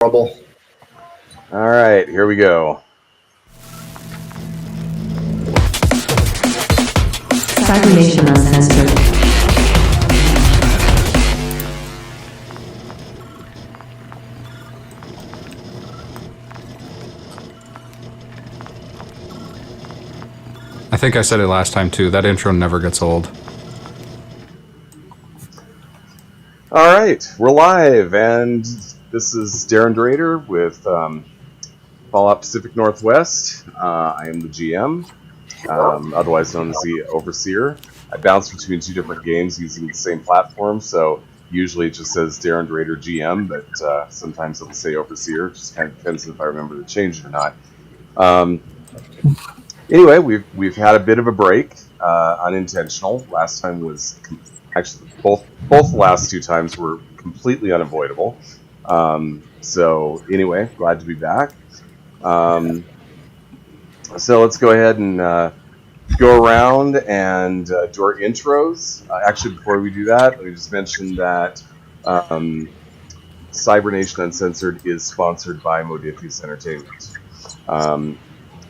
Trouble. All right, here we go. Cybernation Uncensored. I think I said it last time too. That intro never gets old. All right, we're live, and this is Darren Drader with Fallout Pacific Northwest. I am the GM, otherwise known as the Overseer. I bounce between two different games using the same platform, so usually it just says Darren Drader GM, but sometimes it'll say Overseer. It just kind of depends if I remember to change it or not. Anyway, we've had a bit of a break, unintentional. Last time was actually both the last two times were completely unavoidable. So anyway, glad to be back. So let's go ahead and go around and do our intros. Actually, before we do that, let me just mention that Cybernation Uncensored is sponsored by Modiphius Entertainment.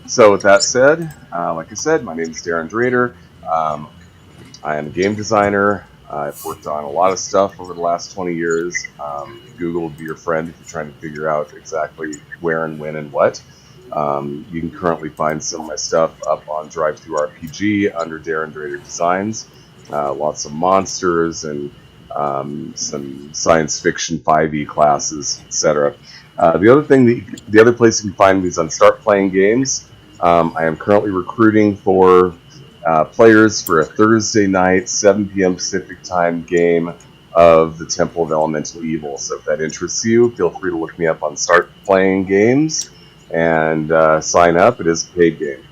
So with that said, like I said, my name is Darren Drader. I am a game designer. I've worked on a lot of stuff over the last 20 years. Google will be your friend if you're trying to figure out exactly where and when and what. You can currently find some of my stuff up on DriveThruRPG under Darren Drader Designs. Lots of monsters and some science fiction 5e classes, etc. The other place you can find me is on Start Playing Games. I am currently recruiting for players for a Thursday night, 7 p.m. Pacific time game of the Temple of Elemental Evil. So if that interests you, feel free to look me up on Start Playing Games and sign up. It is a paid game.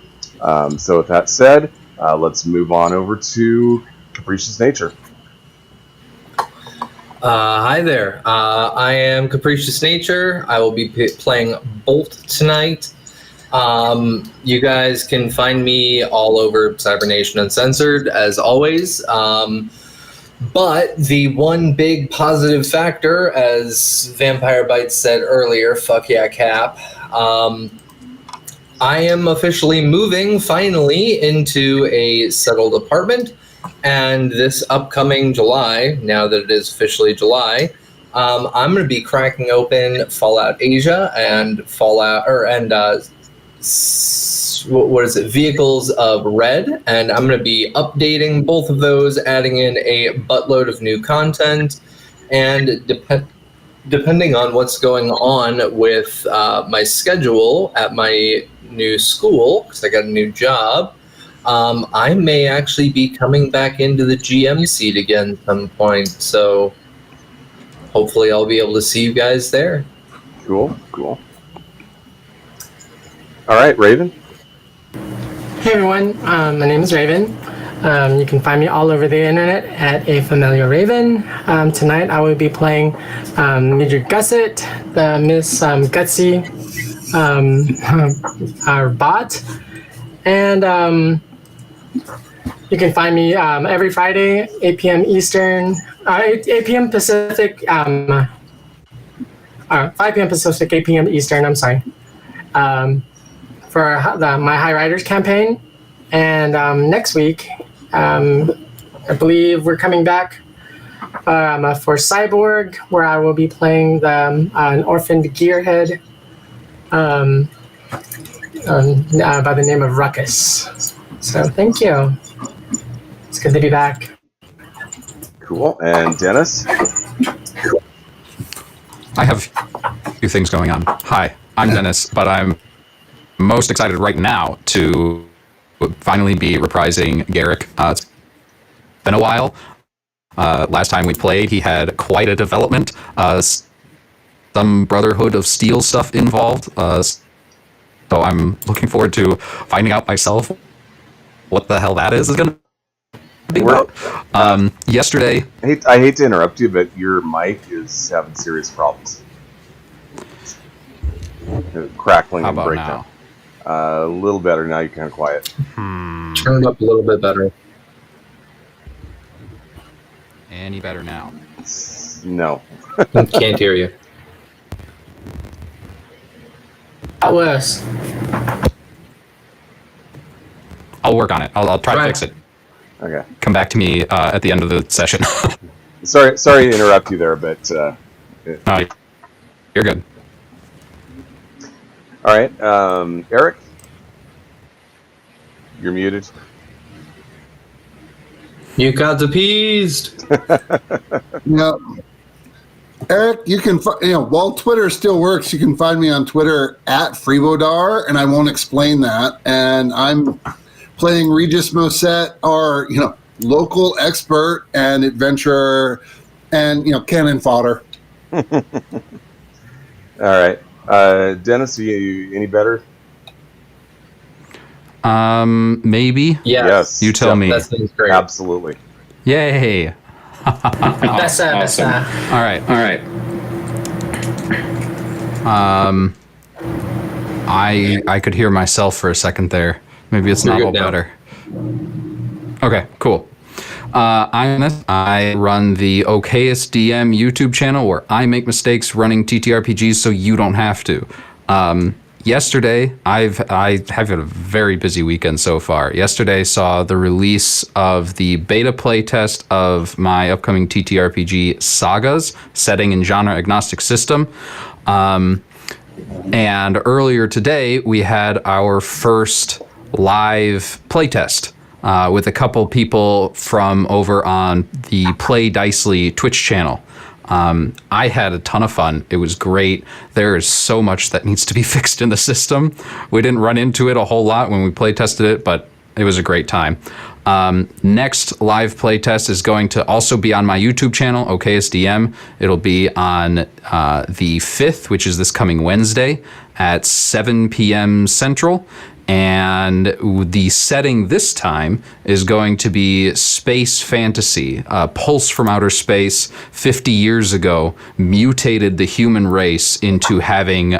So with that said, let's move on over to Capricious Nature. Hi there. I am Capricious Nature. I will be playing Bolt tonight. You guys can find me all over Cybernation Uncensored, as always. But the one big positive factor, as Vampire Bites said earlier, fuck yeah, Cap, I am officially moving, finally, into a settled apartment. And this upcoming July, now that it is officially July, I'm going to be cracking open Fallout Asia and Vehicles of Red, and I'm going to be updating both of those, adding in a buttload of new content, and depending on what's going on with my schedule at my new school, because I got a new job, I may actually be coming back into the GM seat again at some point, so hopefully I'll be able to see you guys there. Cool. All right, Raven. Hey everyone, my name is Raven. You can find me all over the internet at A Familiar Raven. Tonight I will be playing Major Gusset, the Miss Gutsy, our bot. And you can find me every Friday, 8 p.m. Eastern, 8 p.m. Pacific, 5 p.m. Pacific, 8 p.m. Eastern, I'm sorry. For my High Riders campaign, and next week, I believe we're coming back for Cyborg, where I will be playing an orphaned gearhead by the name of Ruckus. So thank you. It's good to be back. Cool. And Dennis? I have a few things going on. Hi, I'm Dennis, but I'm most excited right now to finally be reprising Garrick. It's been a while. Last time we played, he had quite a development. Some Brotherhood of Steel stuff involved. So I'm looking forward to finding out myself what the hell that is going to be about. Yesterday... I hate to interrupt you, but your mic is having serious problems. Crackling and breakdown. A little better now. You're kind of quiet. Turn it up a little bit better. Any better now? No. Can't hear you. That was. I'll work on it. I'll try to Right. fix it. Okay. Come back to me at the end of the session. Sorry to interrupt you there, but No, you're good. all right. Eric, you're muted. You got appeased. No. Eric, you can, while Twitter still works, you can find me on Twitter at Freebodar, and I won't explain that. And I'm playing Regis Moset, our, local expert and adventurer and, cannon fodder. All right. Dennis, are you any better? Maybe. Yes. You tell me. That seems great. Absolutely. Yay. That's Awesome. All right. All right. I could hear myself for a second there. Maybe it's You're not good all now. better. Okay, cool. I'm Dennis. I run the Okayest DM YouTube channel where I make mistakes running TTRPGs so you don't have to. Yesterday, I have had a very busy weekend so far. Yesterday saw the release of the beta playtest of my upcoming TTRPG Sagas, setting in genre agnostic system. And earlier today, we had our first live playtest with a couple people from over on the Play Dicely Twitch channel. I had a ton of fun. It was great. There is so much that needs to be fixed in the system. We didn't run into it a whole lot when we play tested it, but it was a great time. Next live playtest is going to also be on my YouTube channel, OKSDM. It'll be on the 5th, which is this coming Wednesday at 7 p.m. Central. And the setting this time is going to be space fantasy. Pulse from outer space 50 years ago mutated the human race into having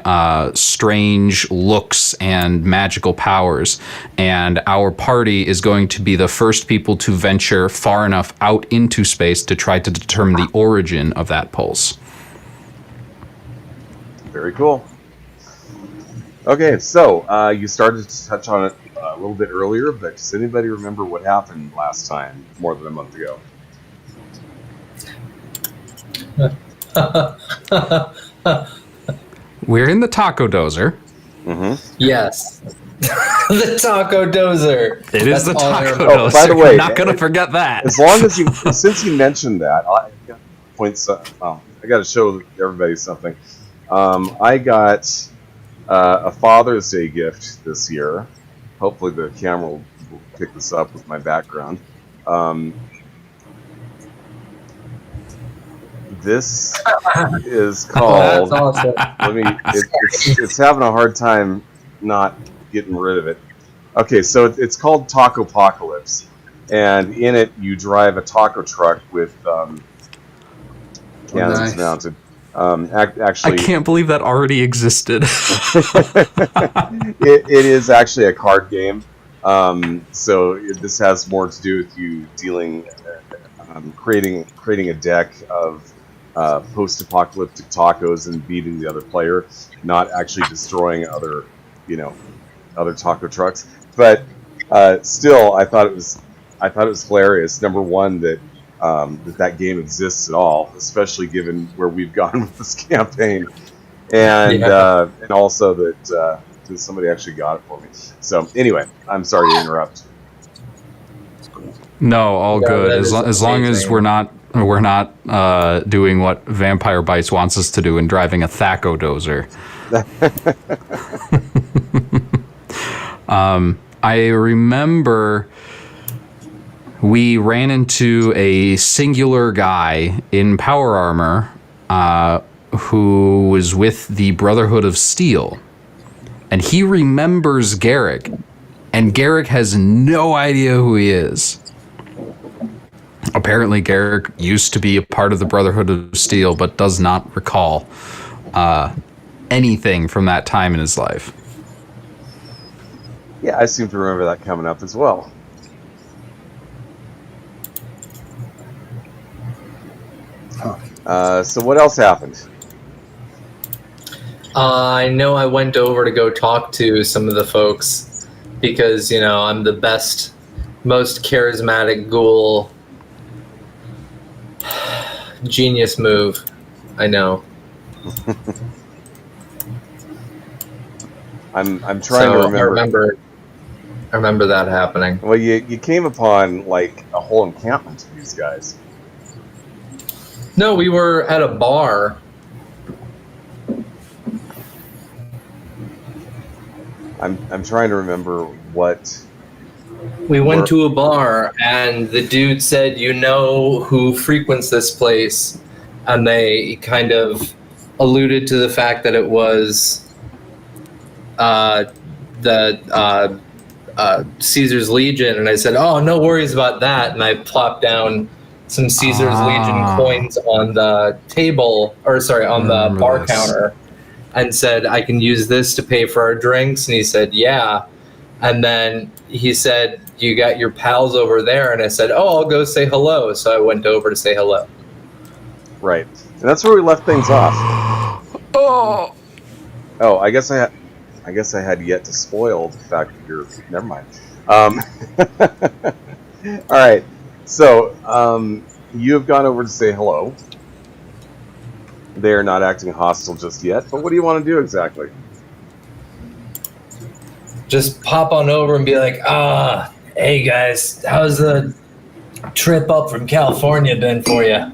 strange looks and magical powers. And our party is going to be the first people to venture far enough out into space to try to determine the origin of that pulse. Very cool. Okay, so you started to touch on it a little bit earlier, but does anybody remember what happened last time, more than a month ago? We're in the Taco Dozer. Mm-hmm. Yes. The Taco Dozer. It is That's the all I Taco remember. Oh, Dozer. by the way, You're not going to forget that. As long as since you mentioned that, I got points. I got to show everybody something. I got a Father's Day gift this year. Hopefully, the camera will pick this up with my background. This is called. That's awesome. It's having a hard time not getting rid of it. Okay, so it's called Taco Apocalypse, and in it you drive a taco truck with cannons nice. mounted. Actually, I can't believe that already existed. it is actually a card game. So this has more to do with you dealing, creating a deck of post-apocalyptic tacos and beating the other player, not actually destroying other taco trucks. But still, I thought it was hilarious. Number one, that that game exists at all, especially given where we've gone with this campaign, and also that somebody actually got it for me. So anyway, I'm sorry to interrupt. No, all No, good. that As is long as amazing. we're not doing what Vampire Bites wants us to do and driving a Thaco Dozer. I remember we ran into a singular guy in power armor who was with the Brotherhood of Steel. And he remembers Garrick. And Garrick has no idea who he is. Apparently, Garrick used to be a part of the Brotherhood of Steel, but does not recall anything from that time in his life. Yeah, I seem to remember that coming up as well. So what else happened? I know I went over to go talk to some of the folks because, you know, I'm the best, most charismatic ghoul. Genius move. I know. I'm trying to remember. I remember that happening. Well, you came upon like a whole encampment of these guys. No, we were at a bar. I'm trying to remember what. We went to a bar, and the dude said, "You know who frequents this place?" And they kind of alluded to the fact that it was the Caesar's Legion. And I said, "Oh, no worries about that." And I plopped down some Caesar's Legion coins on the table, or sorry, on the bar counter, and said, "I can use this to pay for our drinks." And he said, "Yeah." And then he said, "You got your pals over there?" And I said, "Oh, I'll go say hello." So I went over to say hello. Right, and that's where we left things off. Oh, I guess I had yet to spoil the fact that you're. Never mind. All right, so you have gone over to say hello. They are not acting hostile just yet, but what do you want to do exactly? Just pop on over and be like, hey guys, how's the trip up from California been for you?"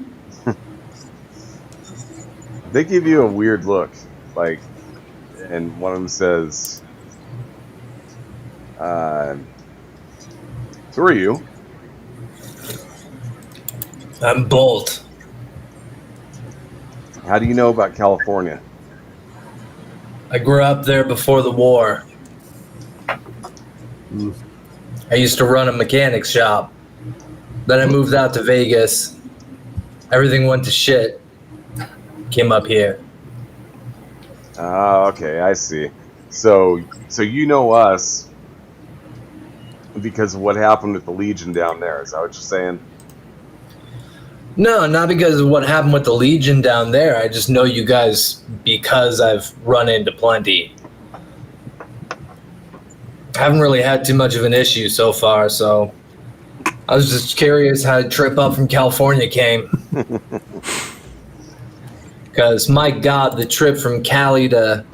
They give you a weird look, like, and one of them says, "Who are you?" "I'm Bolt." How do you know about California? "I grew up there before the war. I used to run a mechanics shop. Then I moved out to Vegas. Everything went to shit. Came up here." Okay, I see. So you know us because of what happened with the Legion down there. Is that what you're saying? No, not because of what happened with the Legion down there. I just know you guys because I've run into plenty. I haven't really had too much of an issue so far, so I was just curious how the trip up from California came. Because, my God, the trip from Cali to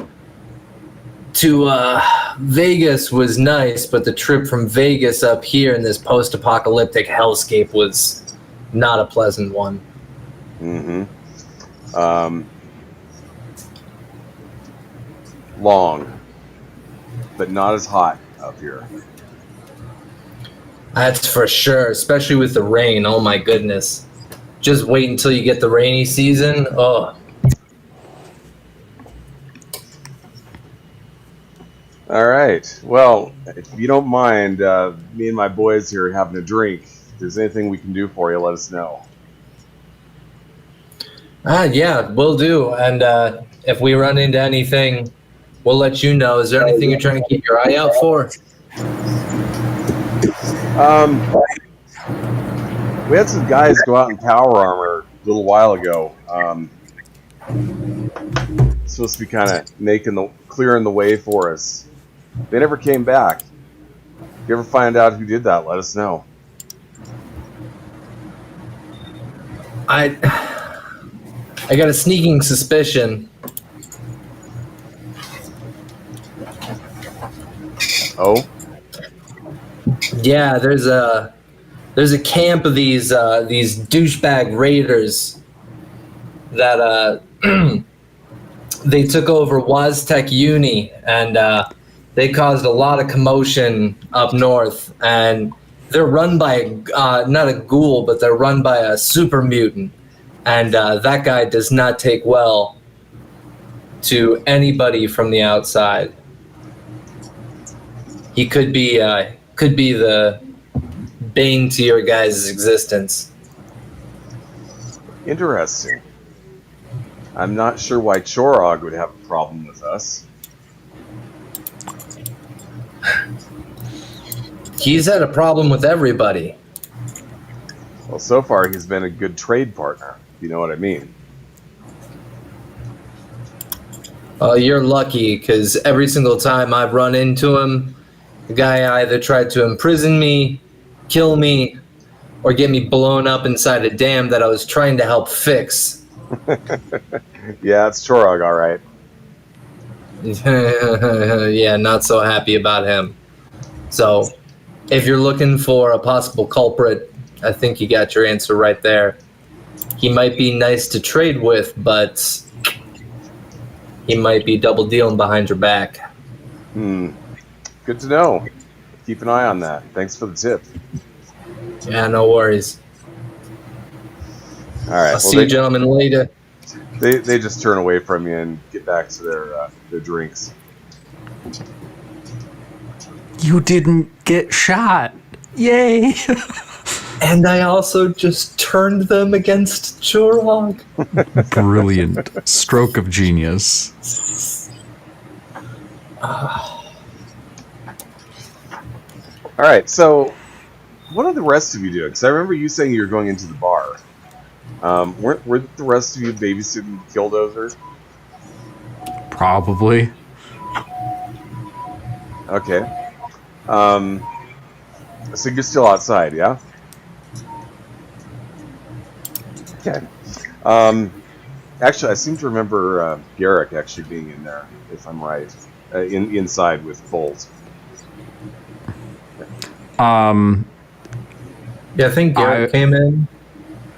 Vegas was nice, but the trip from Vegas up here in this post-apocalyptic hellscape was not a pleasant one. Mm-hmm. Long, but not as hot up here. That's for sure, especially with the rain. Oh my goodness. Just wait until you get the rainy season. Oh. All right. Well, if you don't mind, me and my boys here are having a drink. If there's anything we can do for you, let us know. Yeah, will do. And if we run into anything, we'll let you know. Is there anything you're trying to keep your eye out for? We had some guys go out in power armor a little while ago. Supposed to be kind of clearing the way for us. They never came back. If you ever find out who did that, let us know. I got a sneaking suspicion. Oh? Yeah, there's a camp of these douchebag raiders that they took over Waztec Uni, and they caused a lot of commotion up north. And they're run by not a ghoul, but they're run by a super mutant, and that guy does not take well to anybody from the outside. He could be the bane to your guys' existence. Interesting. I'm not sure why Chorog would have a problem with us. He's had a problem with everybody. Well, so far he's been a good trade partner, if you know what I mean. You're lucky, because every single time I've run into him, the guy either tried to imprison me, kill me, or get me blown up inside a dam that I was trying to help fix. Yeah, it's Chorog, all right. Yeah, not so happy about him. So, if you're looking for a possible culprit, I think you got your answer right there. He might be nice to trade with, but he might be double dealing behind your back. Good to know. Keep an eye on that. Thanks for the tip. Yeah, no worries. All right. I'll see you gentlemen later. They just turn away from you and get back to their drinks. You didn't get shot. Yay! And I also just turned them against Chorog. Brilliant. Stroke of genius. All right. So, what are the rest of you doing? Because I remember you saying you were going into the bar. Weren't the rest of you babysitting Killdozer? Probably. Okay. So you're still outside, yeah? Okay. Actually, I seem to remember Garrick actually being in there, if I'm right, inside with Bolt. Yeah, I think Garrett came in.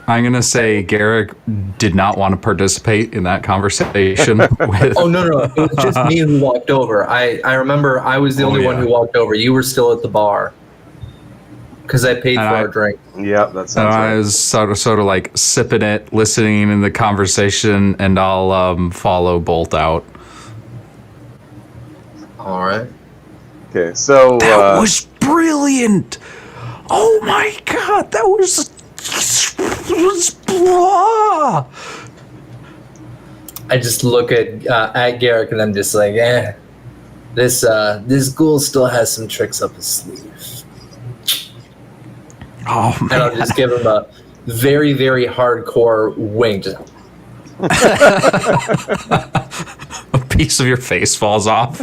I'm going to say Garrick did not want to participate in that conversation with... Oh, no. It was just me who walked over. I remember I was the only one who walked over. You were still at the bar. Because I paid for our drink. Yeah, that sounds And right. I was sort of like sipping it, listening in the conversation, and I'll follow Bolt out. All right. Okay, so... That was brilliant! Oh my god, that was blah. I just look at Garrick and I'm just like, this ghoul still has some tricks up his sleeve. Oh man. And I'll just give him a very, very hardcore wink. Just, A piece of your face falls off.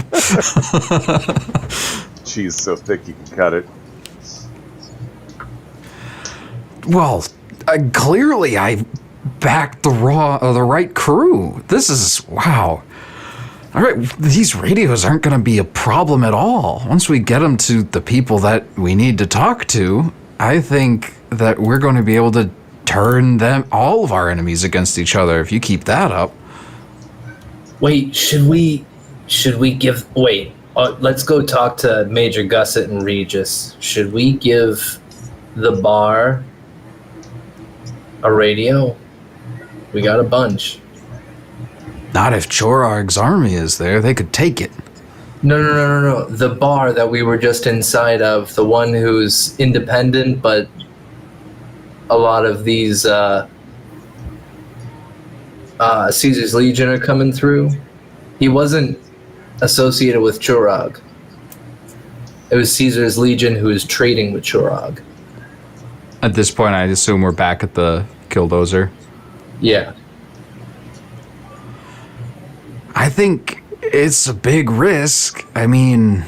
Cheese so thick you can cut it. Well, clearly I backed the right crew. This is wow. All right, these radios aren't going to be a problem at all. Once we get them to the people that we need to talk to, I think that we're going to be able to turn all of our enemies against each other if you keep that up. wait, let's go talk to Major Gusset and Regis. Should we give the bar a radio? We got a bunch. Not if Chorog's army is there. They could take it. No. The bar that we were just inside of, the one who's independent, but a lot of these Caesar's Legion are coming through. He wasn't associated with Chorog. It was Caesar's Legion who was trading with Chorog. At this point, I assume we're back at the Killdozer. Yeah. I think it's a big risk. I mean,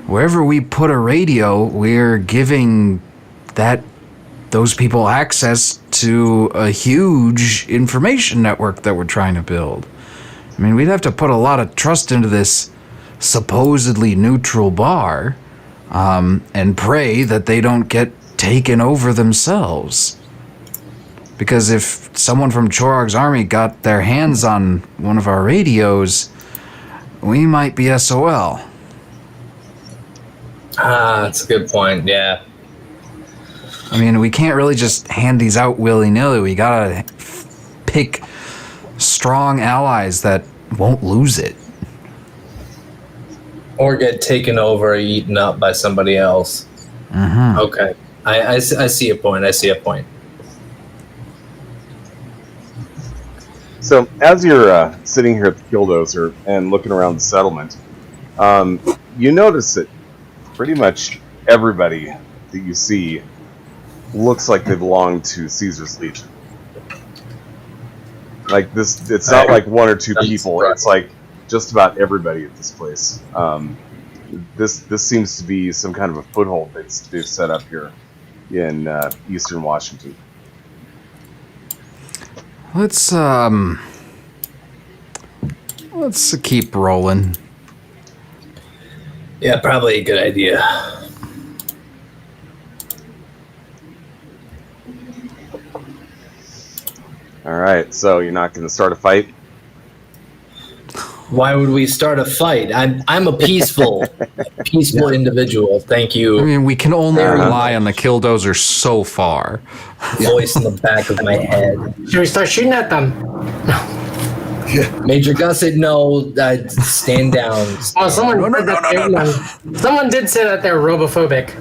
wherever we put a radio, we're giving those people access to a huge information network that we're trying to build. I mean, we'd have to put a lot of trust into this supposedly neutral bar, and pray that they don't get taken over themselves. Because if someone from Chorog's army got their hands on one of our radios, we might be SOL. That's a good point, yeah. I mean, we can't really just hand these out willy-nilly. We gotta pick strong allies that won't lose it. Or get taken over or eaten up by somebody else. Mm-hmm. Okay. I see a point. So, as you're sitting here at the Killdozer and looking around the settlement, you notice that pretty much everybody that you see looks like they belong to Caesar's Legion. Like this, it's not like one or two people. It's like just about everybody at this place. This seems to be some kind of a foothold they've set up here in Eastern Washington. Let's keep rolling. Yeah, probably a good idea. All right, so you're not going to start a fight? Why would we start a fight? I'm a peaceful individual. Thank I you. mean, we can only rely on the Killdozer so far. Voice in the back of my head. Should we start shooting at them? Major Gusset, no. Stand down. Oh, someone did say that they're robophobic.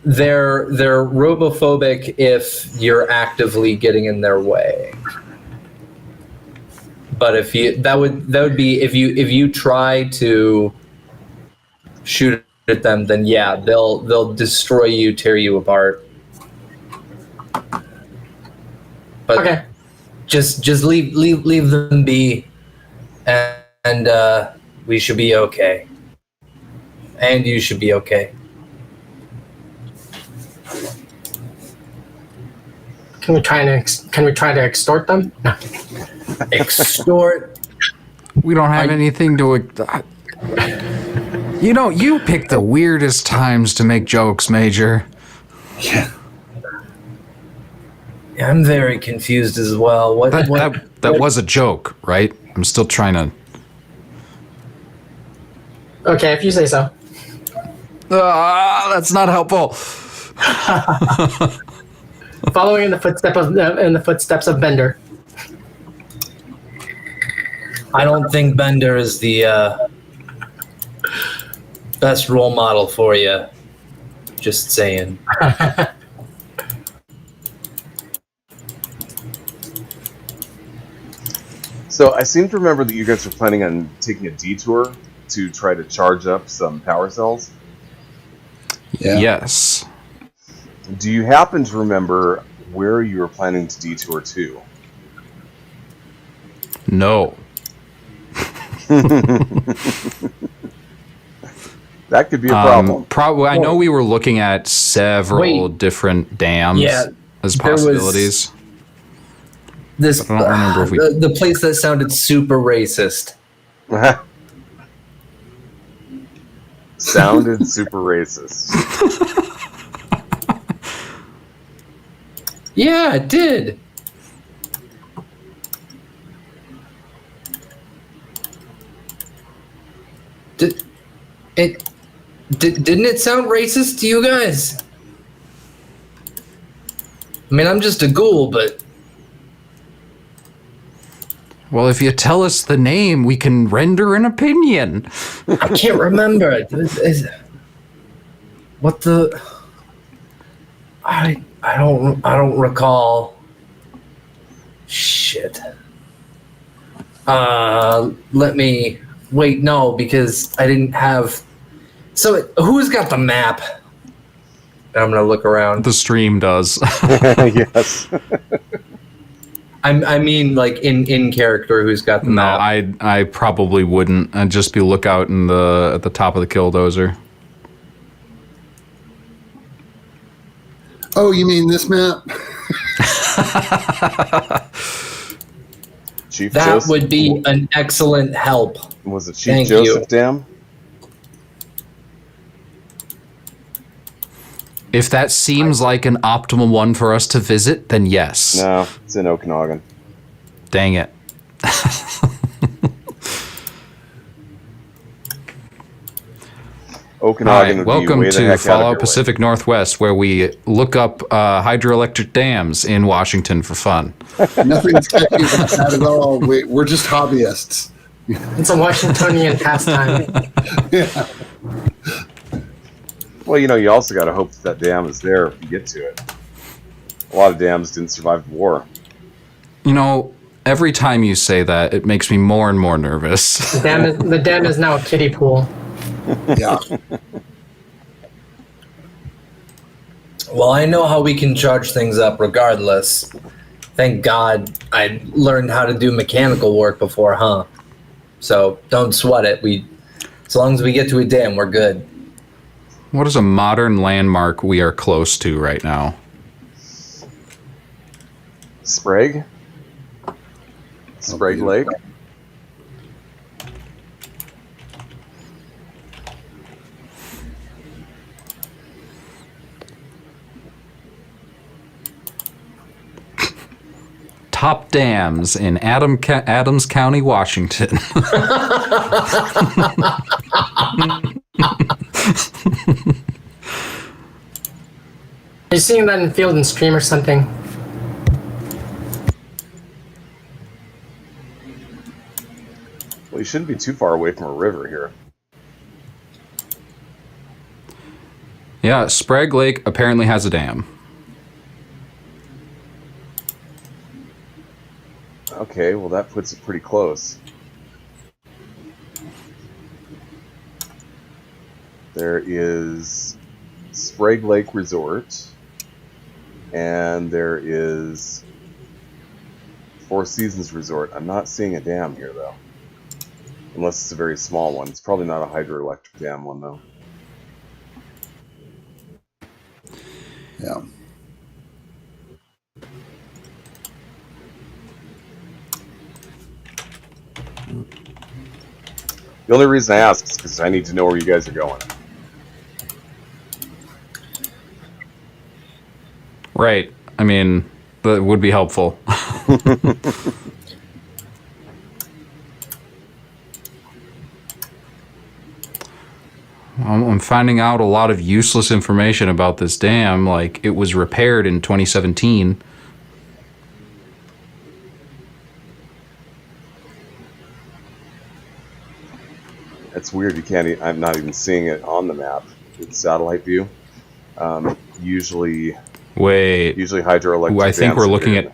They're robophobic if you're actively getting in their way. But if you that would be if you try to shoot at them, then yeah, they'll destroy you, tear you apart. But Okay. just leave them be, and we should be okay. And you should be okay. Can we try to extort them? No. Extort. We don't have anything to. You pick the weirdest times to make jokes, Major. I'm very confused as well. That was a joke, right? I'm still trying to. Okay, if you say so. That's not helpful. Following in the footsteps of Bender. I don't think Bender is the best role model for you. Just saying. So I seem to remember that you guys are planning on taking a detour to try to charge up some power cells. Yeah. Yes. Do you happen to remember where you were planning to detour to? No. That could be a problem. Probably. I know we were looking at several different dams as possibilities. This I don't remember if we. the place that sounded super racist. Sounded super racist. Yeah, it did. Didn't it sound racist to you guys? I mean, I'm just a ghoul, but Well, if you tell us the name, we can render an opinion. I can't remember. What the? I don't recall. Shit. Let me wait. No, because I didn't have. So who's got the map? I'm gonna look around. The stream does. Yes. I mean, like in character, who's got the No, map? I probably wouldn't. I'd just be lookout at the top of the Killdozer. Oh, you mean this map? Chief That Joseph, would be an excellent help. was it Chief Thank Joseph you. Dam? If that seems like an optimal one for us to visit, then yes. No, it's in Okanagan. Dang it. Okanagan Hi, would be welcome way the to heck out of Fallout your way. Pacific Northwest, where we look up hydroelectric dams in Washington for fun. Nothing sketchy about that at all. We're just hobbyists. It's a Washingtonian pastime. Yeah. Well, you also got to hope that dam is there if you get to it. A lot of dams didn't survive the war. You know, every time you say that, it makes me more and more nervous. The dam is now a kiddie pool. Yeah. Well, I know how we can charge things up regardless. Thank God I learned how to do mechanical work before, huh? So don't sweat it. As long as we get to a dam, we're good. What is a modern landmark we are close to right now? Sprague? Sprague Lake? Top dams in Adams County, Washington. Are you seeing that in Field and Stream or something? Well, you shouldn't be too far away from a river here. Yeah, Sprague Lake apparently has a dam. Okay, well that puts it pretty close. There is Sprague Lake Resort, and there is Four Seasons Resort. I'm not seeing a dam here though, unless it's a very small one. It's probably not a hydroelectric dam one though. Yeah. The only reason I ask is because I need to know where you guys are going. Right. I mean, that would be helpful. I'm finding out a lot of useless information about this dam, like it was repaired in 2017. It's weird. You can't. I'm not even seeing it on the map. It's satellite view. Usually Wait. hydroelectric. Ooh, I think dams we're are looking good. at.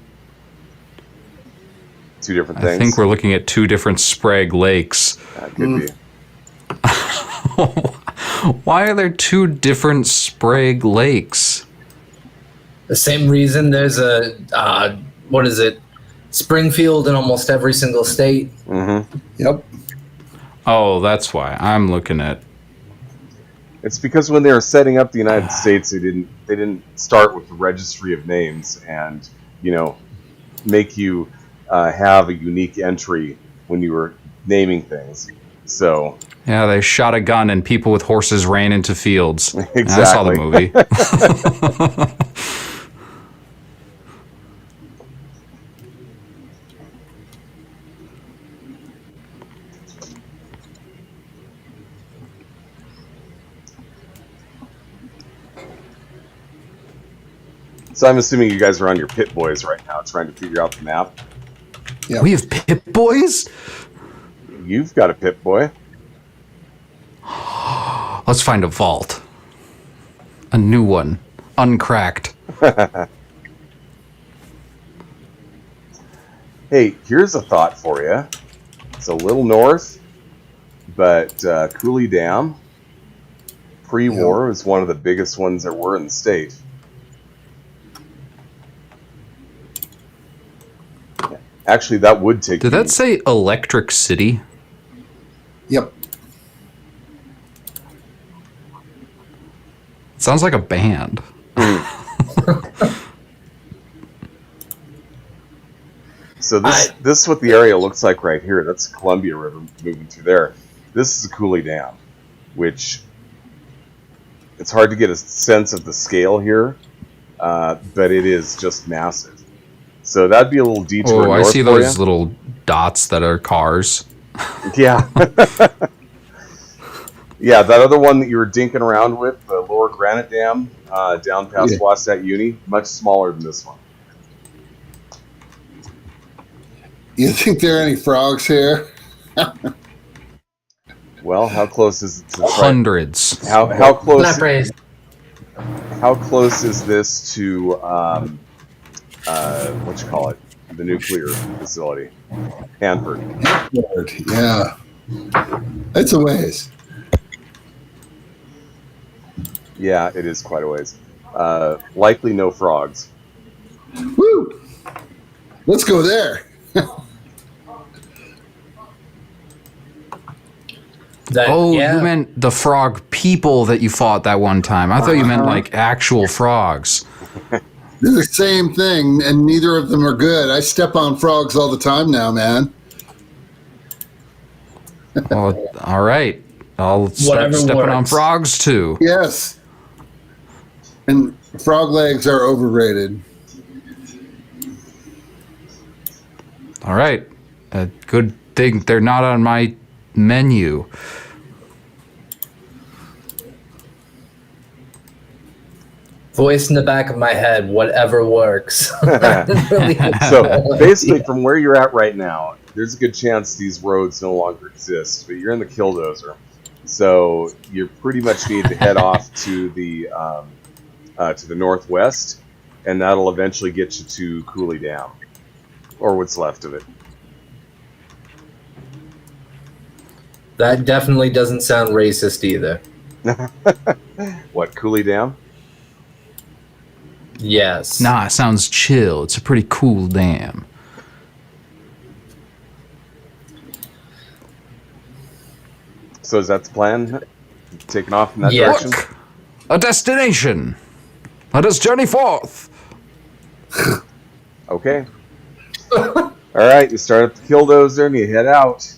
Two different things. I think we're looking at two different Sprague lakes. That could be. Why are there two different Sprague lakes? The same reason there's a, what is it? Springfield in almost every single state. Mm-hmm. Yep. Oh, that's why. I'm looking at. It's because when they were setting up the United States, they didn't start with the registry of names and make you have a unique entry when you were naming things. So Yeah, they shot a gun and people with horses ran into fields. Exactly. I saw the movie. So I'm assuming you guys are on your Pit Boys right now, trying to figure out the map. Yep. We have Pip Boys? You've got a Pit Boy. Let's find a vault. A new one. Uncracked. Hey, here's a thought for you. It's a little north, but Cooley Dam, pre-war, was one of the biggest ones there were in the state. Actually, that would take. Did that say Electric City? Yep. It sounds like a band. So this is what the area looks like right here. That's the Columbia River moving through there. This is the Cooley Dam, which it's hard to get a sense of the scale here, but it is just massive. So that'd be a little detour. Oh, I north see for those ya. little dots that are cars. Yeah. Yeah, that other one that you were dinking around with, the Lower Granite Dam, down past Yeah. Wasatch Uni, much smaller than this one. You think there are any frogs here? Well, how close is it to Hundreds. how Not close praised. how close is this to what you call it, the nuclear facility, Hanford? Yeah. It's a ways. Yeah, it is quite a ways. Likely no frogs. Woo! Let's go there. You meant the frog people that you fought that one time. I thought you meant like actual frogs. They're the same thing, and neither of them are good. I step on frogs all the time now, man. Well, all right. I'll start Whatever stepping on works. frogs too. Yes. And frog legs are overrated. All right. A good thing they're not on my menu. Voice in the back of my head, whatever works. So basically, from where you're at right now, there's a good chance these roads no longer exist, but you're in the Killdozer. So you pretty much need to head off to the northwest, and that'll eventually get you to Cooley Dam, or what's left of it. That definitely doesn't sound racist either. What, Cooley Dam? Yes. Nah, it sounds chill. It's a pretty cool dam. So is that the plan? Taking off in that Yeah. direction? Look! A destination! Let us journey forth! Okay. Alright, you start up the Killdozer and you head out.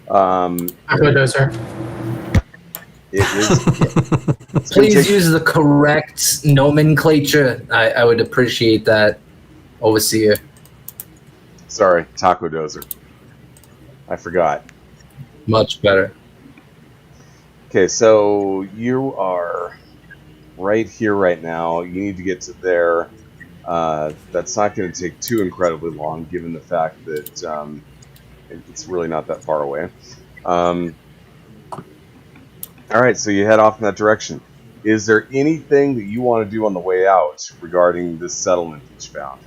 Bulldozer. It is. It's gonna Please take- use the correct nomenclature. I would appreciate that, Overseer. Sorry, Taco Dozer. I forgot. Much better. Okay, so you are right here right now. You need to get to there. That's not going to take too incredibly long, given the fact that it's really not that far away. All right, so you head off in that direction. Is there anything that you want to do on the way out regarding this settlement that you found?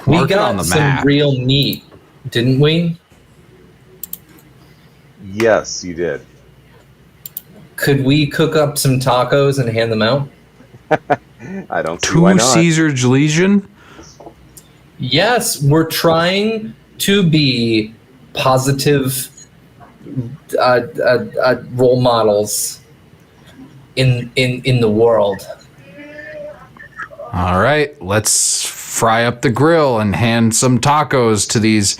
We Mark it got on the some map. real meat, didn't we? Yes, you did. Could we cook up some tacos and hand them out? I don't see why Two not. Caesar's Legion? Yes, we're trying to be positive role models in the world. All right, let's fry up the grill and hand some tacos to these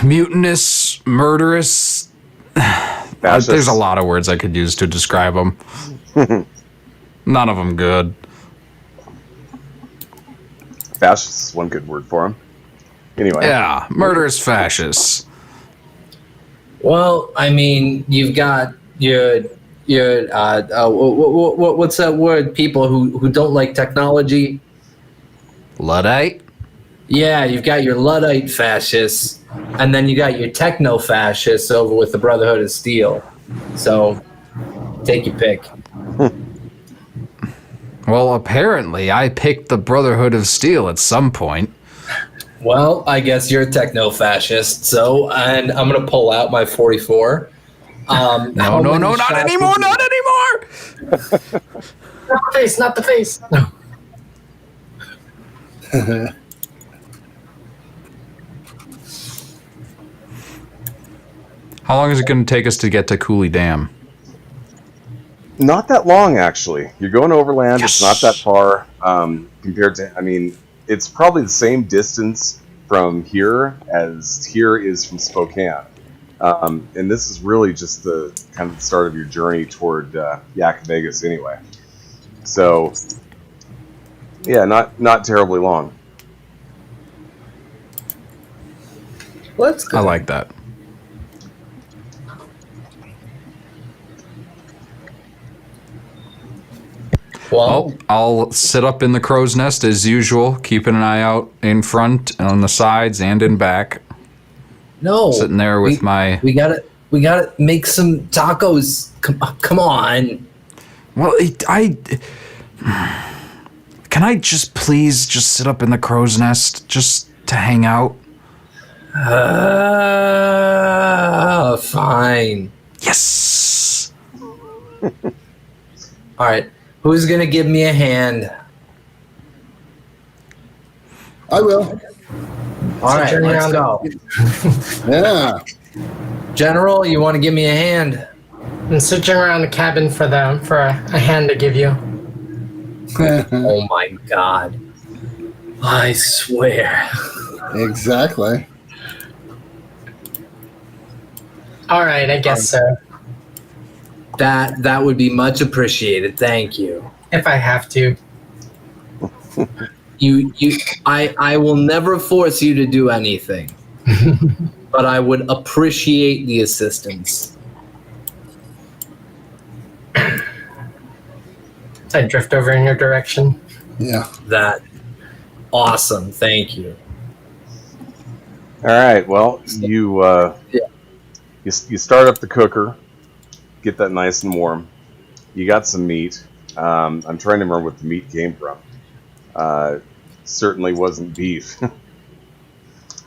mutinous, murderous. Fascists. There's a lot of words I could use to describe them. None of them good. Fascist is one good word for them. Anyway. Yeah, murderous fascists. Well, I mean, you've got your what's that word? People who don't like technology. Luddite? Yeah, you've got your Luddite fascists, and then you got your techno fascists over with the Brotherhood of Steel. So, take your pick. Well, apparently I picked the Brotherhood of Steel at some point. Well, I guess you're a techno fascist. So, and I'm gonna pull out my 44. No, not anymore, not anymore! Not the face, not the face. No. How long is it going to take us to get to Cooley Dam? Not that long, actually. You're going overland. Yes. It's not that far compared to. I mean, it's probably the same distance from here as here is from Spokane. And this is really just the kind of the start of your journey toward Yak Vegas, anyway. So, yeah, not terribly long. Let's go. I like that. Well, I'll sit up in the crow's nest as usual, keeping an eye out in front and on the sides and in back. no, Sitting there with my... we gotta make some tacos. Come on. Well, can I just please just sit up in the crow's nest just to hang out? Fine. Yes. All right. Who's gonna give me a hand? I will. All right, journey let's around go. Yeah. General, you want to give me a hand? I'm searching around the cabin for a hand to give you. Oh my god. I swear. Exactly. All right, I guess so. That would be much appreciated. Thank you. If I have to. I will never force you to do anything. But I would appreciate the assistance. I drift over in your direction. Yeah. That awesome. Thank you. All right. Well, you start up the cooker, get that nice and warm. You got some meat. I'm trying to remember what the meat came from. Certainly wasn't beef.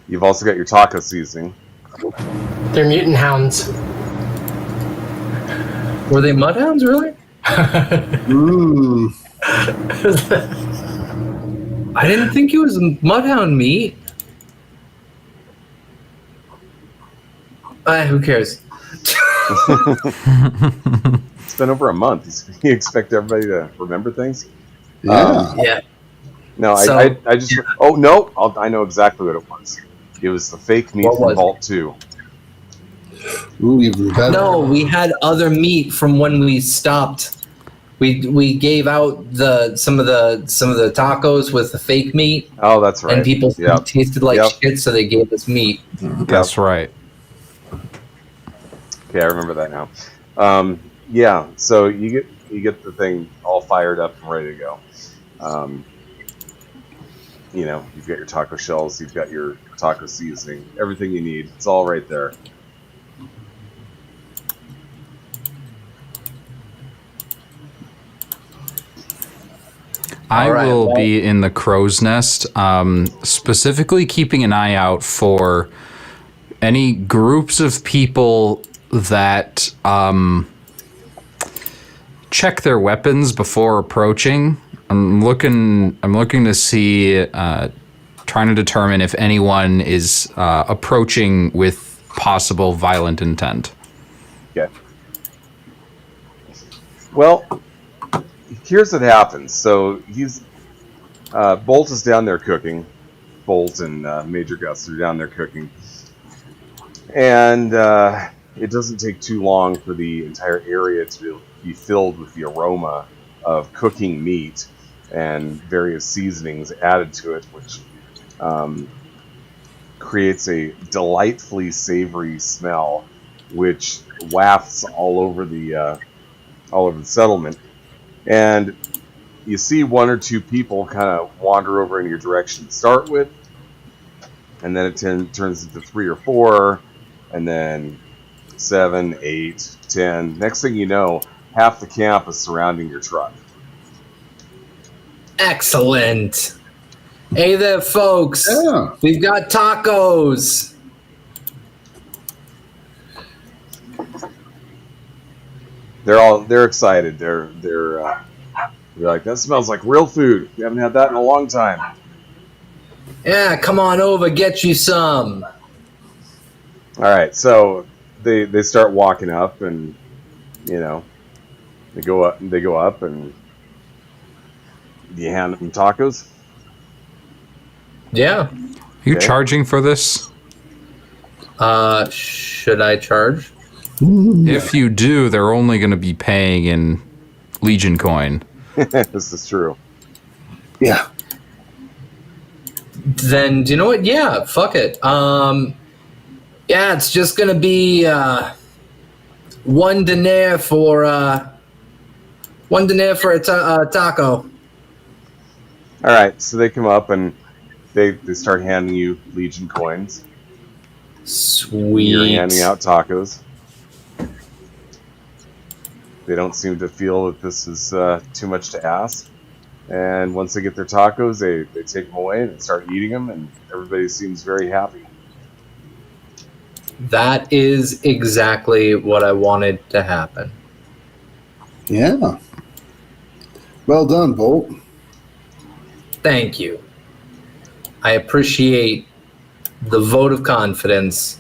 You've also got your taco seasoning. They're mutant hounds. Were they mudhounds, really? Ooh. I didn't think it was mudhound meat. Who cares? It's been over a month. You expect everybody to remember things? Yeah. Yeah. No, So- I just. Oh no! I know exactly what it was. It was the fake meat What from was it? Vault 2. Ooh, even better. No, we had other meat from when we stopped. We gave out some of the tacos with the fake meat, Oh, that's right. and people Yep. tasted like Yep. shit, so they gave us meat. That's right. Okay, I remember that now. Yeah, so you get the thing all fired up and ready to go. You've got your taco shells, you've got your taco seasoning, everything you need. It's all right there. I All right, will well- be in the crow's nest, specifically keeping an eye out for any groups of people that check their weapons before approaching. I'm looking to see, trying to determine if anyone is approaching with possible violent intent. Okay. Well, here's what happens. So Bolt is down there cooking. Bolt and Major Gus are down there cooking. And it doesn't take too long for the entire area to be filled with the aroma of cooking meat and various seasonings added to it, which creates a delightfully savory smell, which wafts all over the settlement. And you see one or two people kind of wander over in your direction to start with, and then it turns into 3 or 4, and then 7, 8, 10. Next thing you know, half the camp is surrounding your truck. Excellent. Hey there, folks. Yeah. We've got tacos. They're excited. They're like, that smells like real food. We haven't had that in a long time. Yeah, come on over, get you some. All right, so they start walking up, and they go up, and you hand them tacos. Yeah. Are you Okay. charging for this? Should I charge? If you do, they're only going to be paying in Legion coin. This is true. Yeah. Then do you know what? Yeah, fuck it. Yeah, it's just gonna be 1 dinar for a taco. All right, so they come up and they start handing you Legion coins. Sweet. You're handing out tacos. They don't seem to feel that this is too much to ask. And once they get their tacos, they take them away and start eating them, and everybody seems very happy. That is exactly what I wanted to happen. Yeah. Well done, Bolt. Thank you. I appreciate the vote of confidence.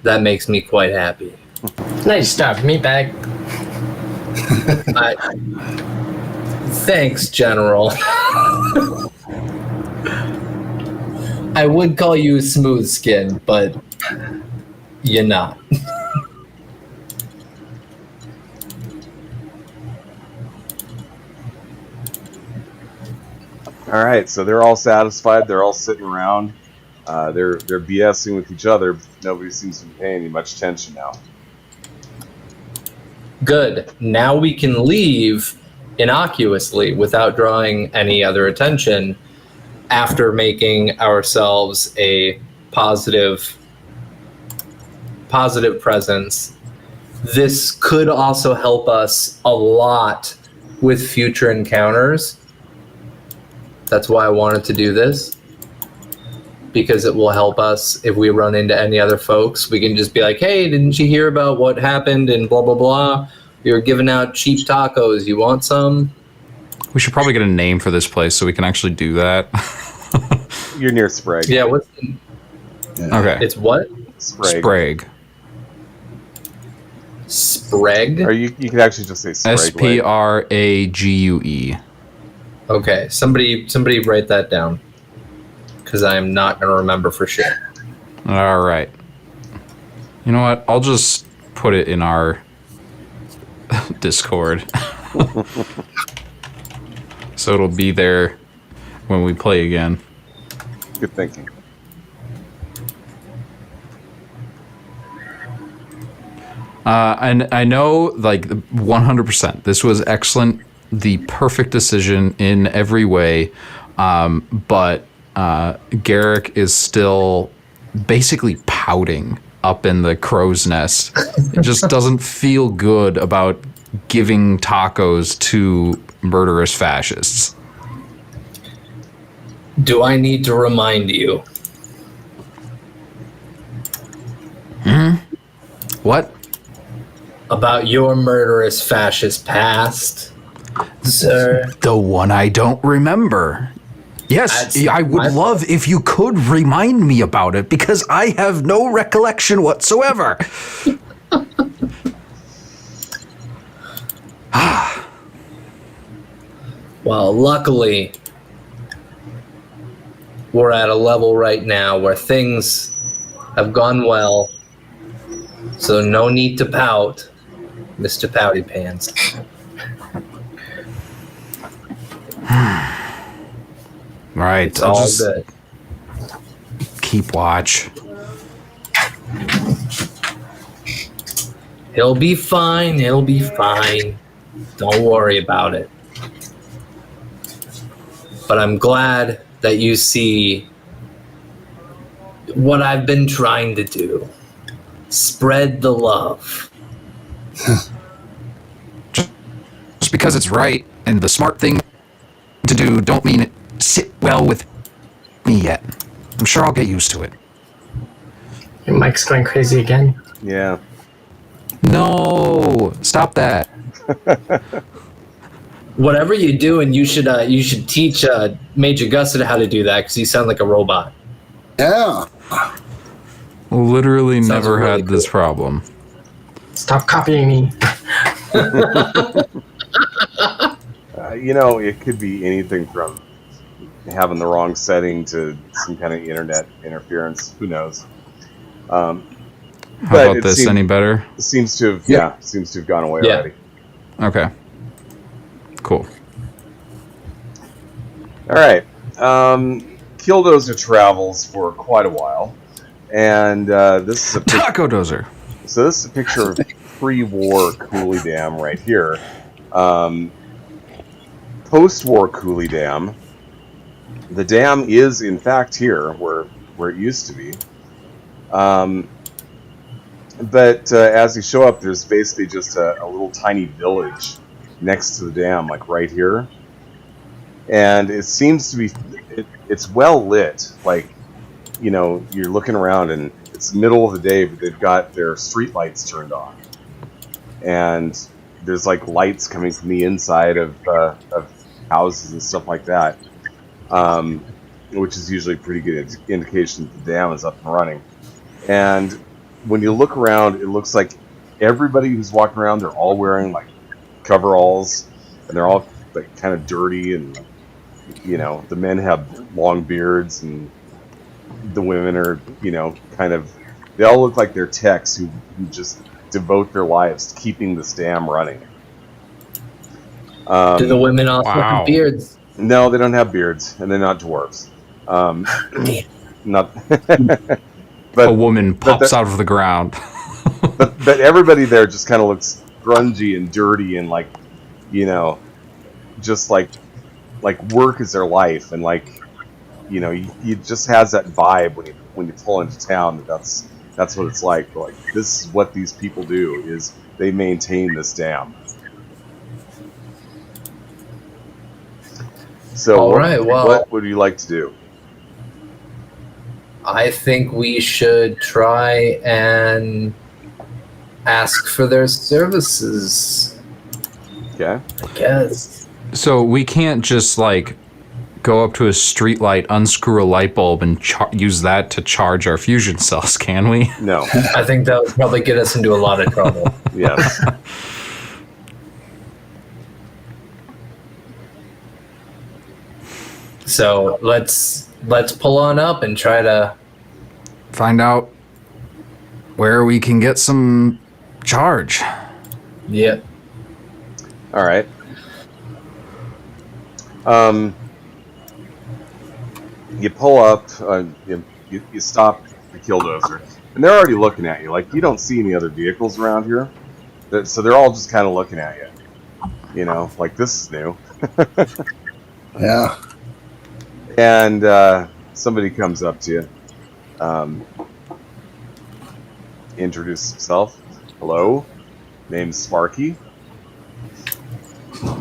That makes me quite happy. Nice job, meatbag. Thanks, General. I would call you smooth skin, but you're not. All right, so they're all satisfied. They're all sitting around. They're BSing with each other. Nobody seems to be paying any much attention now. Good. Now we can leave innocuously without drawing any other attention after making ourselves a positive presence. This could also help us a lot with future encounters. That's why I wanted to do this, because it will help us if we run into any other folks. We can just be like, hey, didn't you hear about what happened and blah, blah, blah. We were giving out cheap tacos. You want some? We should probably get a name for this place so we can actually do that. You're near Sprague. Yeah, what's Okay. it's what? Sprague. Sprague. Sprague? Or you could actually just say Sprague. Sprague. Okay, somebody write that down, because I am not going to remember for sure. All right. You know what? I'll just put it in our Discord. So it'll be there when we play again. Good thinking. And I know, like, 100%, this was excellent, the perfect decision in every way, but Garrick is still basically pouting up in the crow's nest. It just doesn't feel good about giving tacos to murderous fascists. Do I need to remind you? What? About your murderous fascist past, sir? The one I don't remember. Yes, That's I would my love if you could remind me about it, because I have no recollection whatsoever. Well, luckily, we're at a level right now where things have gone well, so no need to pout, Mr. Pouty Pants. Right, It's I'll all just good. keep watch. He'll be fine. He'll be fine. Don't worry about it. But I'm glad that you see what I've been trying to do. Spread the love. Just because it's right and the smart thing to do don't mean it sit well with me yet. I'm sure I'll get used to it. Your mic's going crazy again. Yeah. No, stop that. Whatever you do, and you should teach Major Gusset how to do that, because you sound like a robot. Yeah. Literally Sounds never really had this cool. problem. Stop copying me. You know, it could be anything from having the wrong setting to some kind of internet interference. Who knows? How But about it this? Any better? Seems to have Yeah. seems to have gone away Yeah. already. Okay. Cool. All right. Killdozer travels for quite a while, and this is a Taco Dozer. so this is a picture of pre-war Cooley Dam right here. Post-war Cooley Dam. The dam is in fact here where it used to be. But as you show up, there's basically just a little tiny village next to the dam, like right here. And it seems to be, it's well lit. Like, you know, you're looking around and it's the middle of the day, but they've got their street lights turned on. And there's like lights coming from the inside of houses and stuff like that, which is usually a pretty good indication that the dam is up and running. And when you look around, it looks like everybody who's walking around, they're all wearing like coveralls, and they're all like kind of dirty, and the men have long beards, and the women are kind of, they all look like they're techs who just devote their lives to keeping this dam running. Do the women also have beards? No, they don't have beards, and they're not dwarves. Not. But a woman pops out of the ground. but everybody there just kind of looks grungy and dirty, and like, just like work is their life, and like, you just has that vibe when you pull into town. That's what it's like. Like, this is what these people do, is they maintain this dam. So all right, well, what would you like to do? I think we should try and ask for their services. Okay. I guess. So we can't just like go up to a street light, unscrew a light bulb, and use that to charge our fusion cells, can we? No. I think that would probably get us into a lot of trouble. Yes. So let's pull on up and try to Find out where we can get some charge. Yep. All right. You pull up, you stop the Killdozer, and they're already looking at you. Like, you don't see any other vehicles around here, so they're all just kind of looking at you. Like, this is new. Yeah. And somebody comes up to you, introduce himself. Hello, name's Sparky.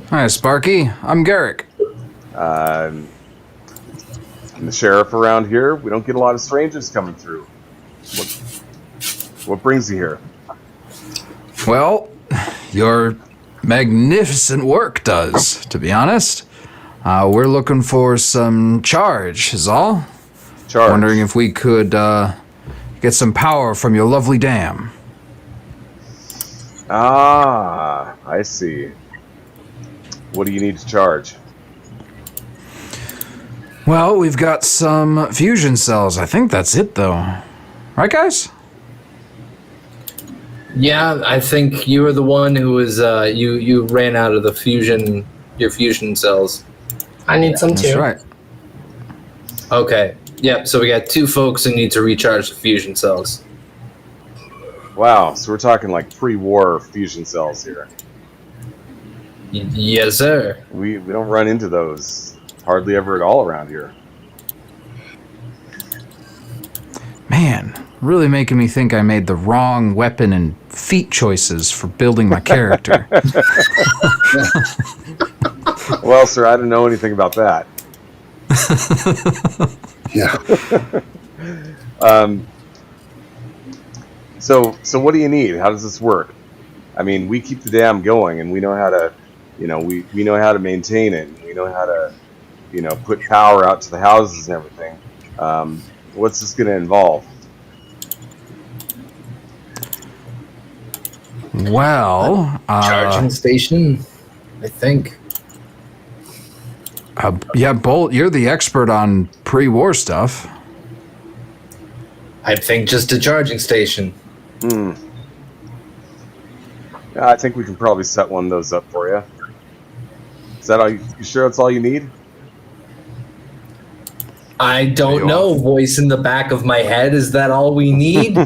Hi, Sparky. I'm Garrick. I'm the sheriff around here. We don't get a lot of strangers coming through. What brings you here? Well, your magnificent work does, to be honest. We're looking for some charge, is all. Charge. Wondering if we could get some power from your lovely dam. Ah, I see. What do you need to charge? Well, we've got some fusion cells. I think that's it, though. Right, guys? Yeah, I think you were the one who was you ran out of your fusion cells. I need some That's too. right. Okay. Yep, so we got 2 folks who need to recharge the fusion cells. Wow, so we're talking like pre-war fusion cells here. Yes, sir. We don't run into those hardly ever at all around here. Man, really making me think I made the wrong weapon and feat choices for building my character. Well, sir, I don't know anything about that. Yeah. So what do you need? How does this work? I mean, we keep the dam going, and we know how to, we know how to maintain it. And we know how to, put power out to the houses and everything. What's this going to involve? Well, Charging station, I think. yeah, Bolt, you're the expert on pre-war stuff. I think just a charging station. Yeah, I think we can probably set one of those up for you. Is that all? You sure that's all you need? I don't know. Voice in the back of my head. Is that all we need?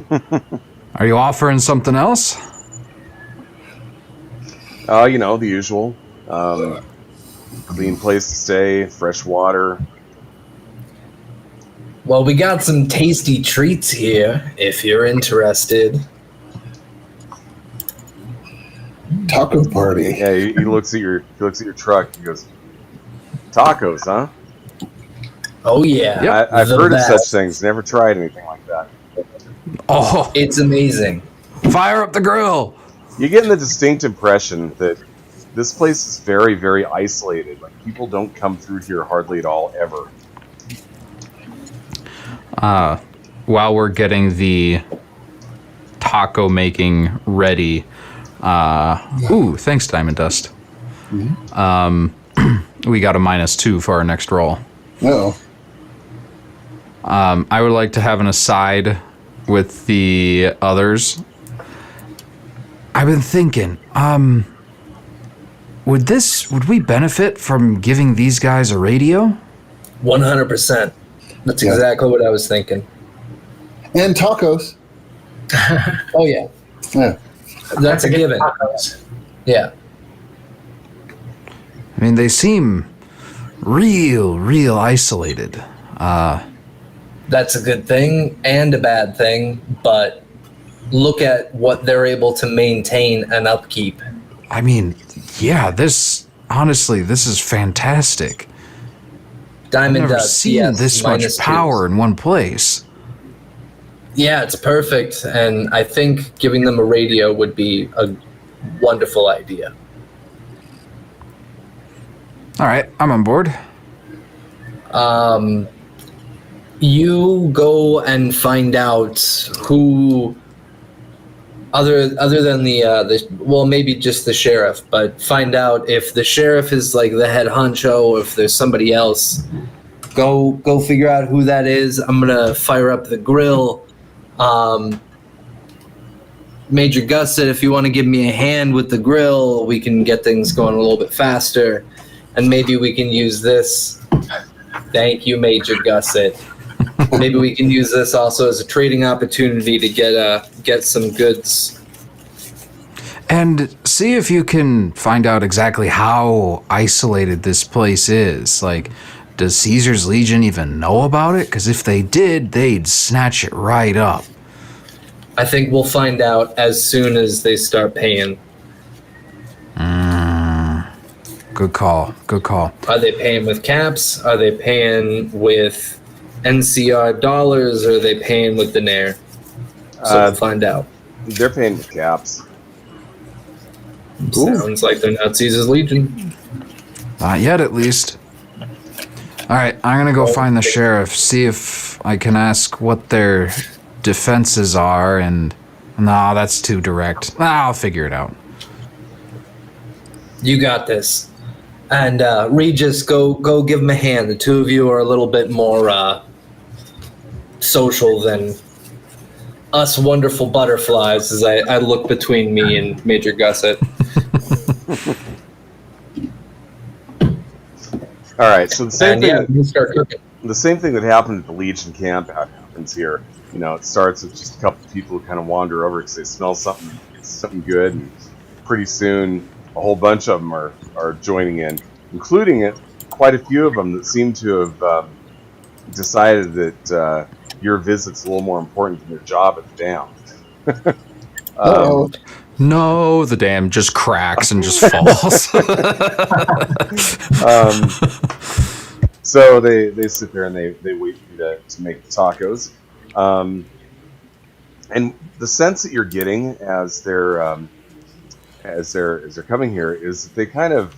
Are you offering something else? The usual. Clean place to stay, fresh water. Well, we got some tasty treats here, if you're interested. Taco party. Yeah, he looks at your truck. He goes, "Tacos, huh?" Oh yeah. Yep. I've The heard best. of such things. Never tried anything like that. Oh, It's amazing. fire up the grill. You get the distinct impression that this place is very, very isolated. Like, people don't come through here hardly at all, ever. While we're getting the taco making ready, ooh, thanks, Diamond Dust. We got a -2 for our next roll. No. I would like to have an aside with the others. I've been thinking, would we benefit from giving these guys a radio? 100%. That's exactly what I was thinking. And tacos. Oh yeah, Yeah. that's a given. Yeah. I mean, they seem real isolated. That's a good thing and a bad thing, but look at what they're able to maintain and upkeep. I mean, yeah, this is fantastic. Diamond I've never Dust, seen yes, this much -2. power in one place. Yeah, it's perfect, and I think giving them a radio would be a wonderful idea. All right, I'm on board. You go and find out who, other than the well, maybe just the sheriff, but find out if the sheriff is like the head honcho, if there's somebody else. Go figure out who that is. I'm gonna fire up the grill. Major Gusset, if you want to give me a hand with the grill, we can get things going a little bit faster, and maybe we can use this. Thank you, Major Gusset. Maybe we can use this also as a trading opportunity to get some goods. And see if you can find out exactly how isolated this place is. Like, does Caesar's Legion even know about it? Because if they did, they'd snatch it right up. I think we'll find out as soon as they start paying. Good call. Are they paying with caps? Are they paying with NCR dollars? Or are they paying with dinar? So we'll find out. They're paying with caps. Sounds like they're not Caesar's Legion. Not yet, at least. All right, I'm gonna go find the sheriff, see if I can ask what their defenses are, and no, that's too direct. I'll figure it out. You got this. And Regis, go give him a hand. The two of you are a little bit more social than us wonderful butterflies, as I look between me and Major Gusset. All right, so the same thing. You start cooking. The same thing that happened at the Legion camp happens here. You know, it starts with just a couple of people who kind of wander over because they smell something good, and pretty soon a whole bunch of them are joining in, including quite a few of them that seem to have decided that your visit's a little more important than their job at the dam. No, the dam just cracks and just falls. So they sit there and they wait for you to make the tacos. And the sense that you're getting as they're coming here is that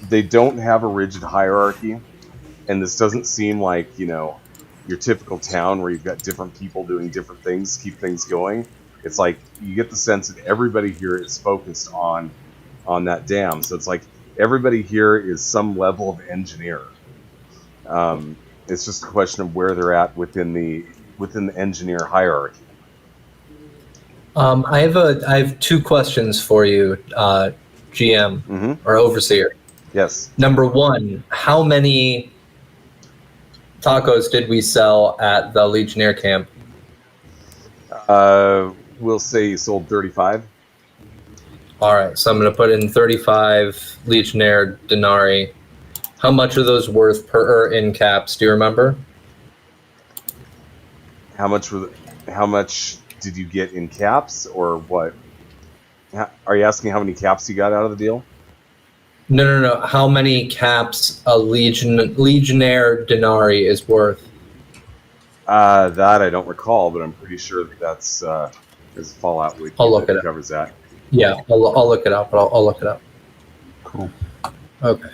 they don't have a rigid hierarchy, and this doesn't seem like, you know, your typical town where you've got different people doing different things to keep things going. It's like you get the sense that everybody here is focused on that dam. So it's like everybody here is some level of engineer. It's just a question of where they're at within the engineer hierarchy. I have two questions for you, GM or Overseer. Yes. Number one, how many tacos did we sell at the Legionnaire camp? We'll say you sold 35. All right, so I'm going to put in 35 Legionnaire denarii. How much are those worth per in caps? Do you remember? How much did you get in caps, or what? Are you asking how many caps you got out of the deal? No. How many caps a Legionnaire denarii is worth? That I don't recall, but I'm pretty sure that's Fallout Wiki I'll look that it up. covers that. Yeah, I'll look it up. I'll look it up. Cool. Okay.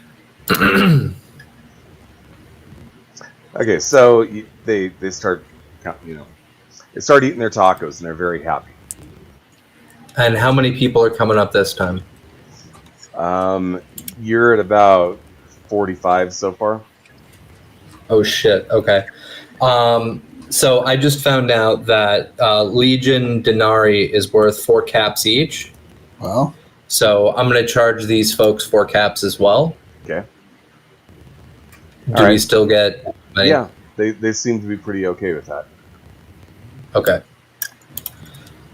Okay, so they start, they start eating their tacos, and they're very happy. And how many people are coming up this time? You're at about 45 so far. Oh shit. Okay. So I just found out that Legion Denari is worth 4 caps each. Well, So I'm going to charge these folks 4 caps as well. Okay. Do All right. we still get money? Yeah, they seem to be pretty okay with that. Okay.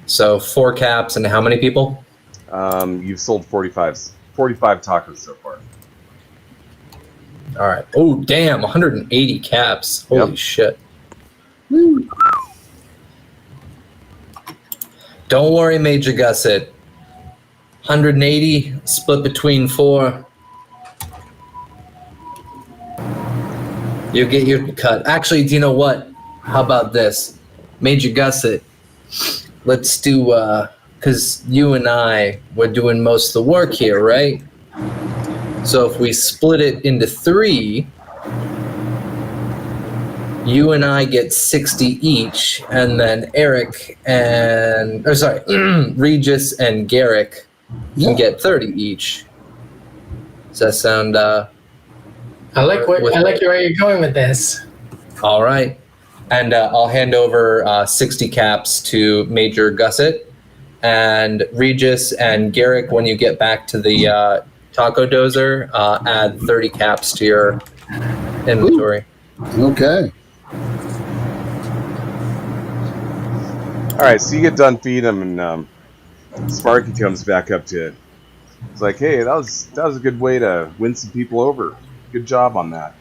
So 4 caps and how many people? You've sold 45 tacos so far. All right. Oh, damn. 180 caps. Holy Yep. shit. Don't worry, Major Gusset. 180 split between 4. You'll get your cut. Actually, do you know what? How about this? Major Gusset, let's do, because you and I were doing most of the work here, right? So if we split it into 3, you and I get 60 each, and then Regis and Garrick can get 30 each. Does that sound, I like where you're going with this. all right? And I'll hand over 60 caps to Major Gusset, and Regis and Garrick, when you get back to the Taco Dozer, add 30 caps to your inventory. okay. All right, so you get done feeding them, and Sparky comes back up to you. It's like, hey, that was a good way to win some people over. Good job on that.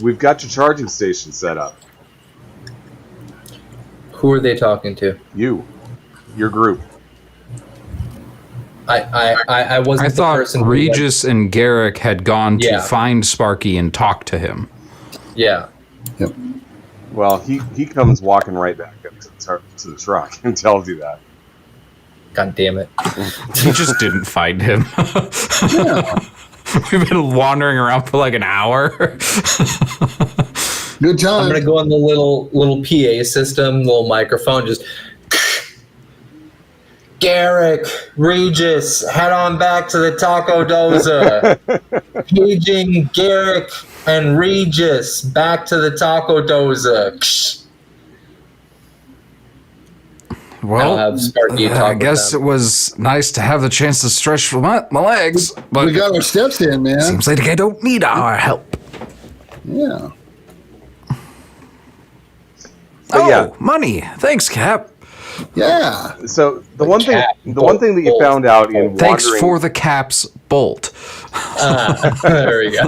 We've got your charging station set up. Who are they talking to? Your group. I wasn't I the thought person who Regis and Garrick had gone to Yeah. find Sparky and talk to him. Yeah. Well, he comes walking right back up to the truck and tells you that. God damn it. He just didn't find him. Yeah. We've been wandering around for like an hour. Good time. I'm gonna go on the little PA system, little microphone, just Garrick, Regis, head on back to the Taco Doza. Paging Garrick and Regis back to the Taco Doza. I'll Well, have Sparky talk I with guess them. it was nice to have the chance to stretch my legs, but we got our steps in, man. seems like I don't need our help. Yeah. But yeah. Money. Thanks, Cap. Yeah. So the one thing that you bolt. found out in Thanks wandering, for the Cap's bolt. There we go.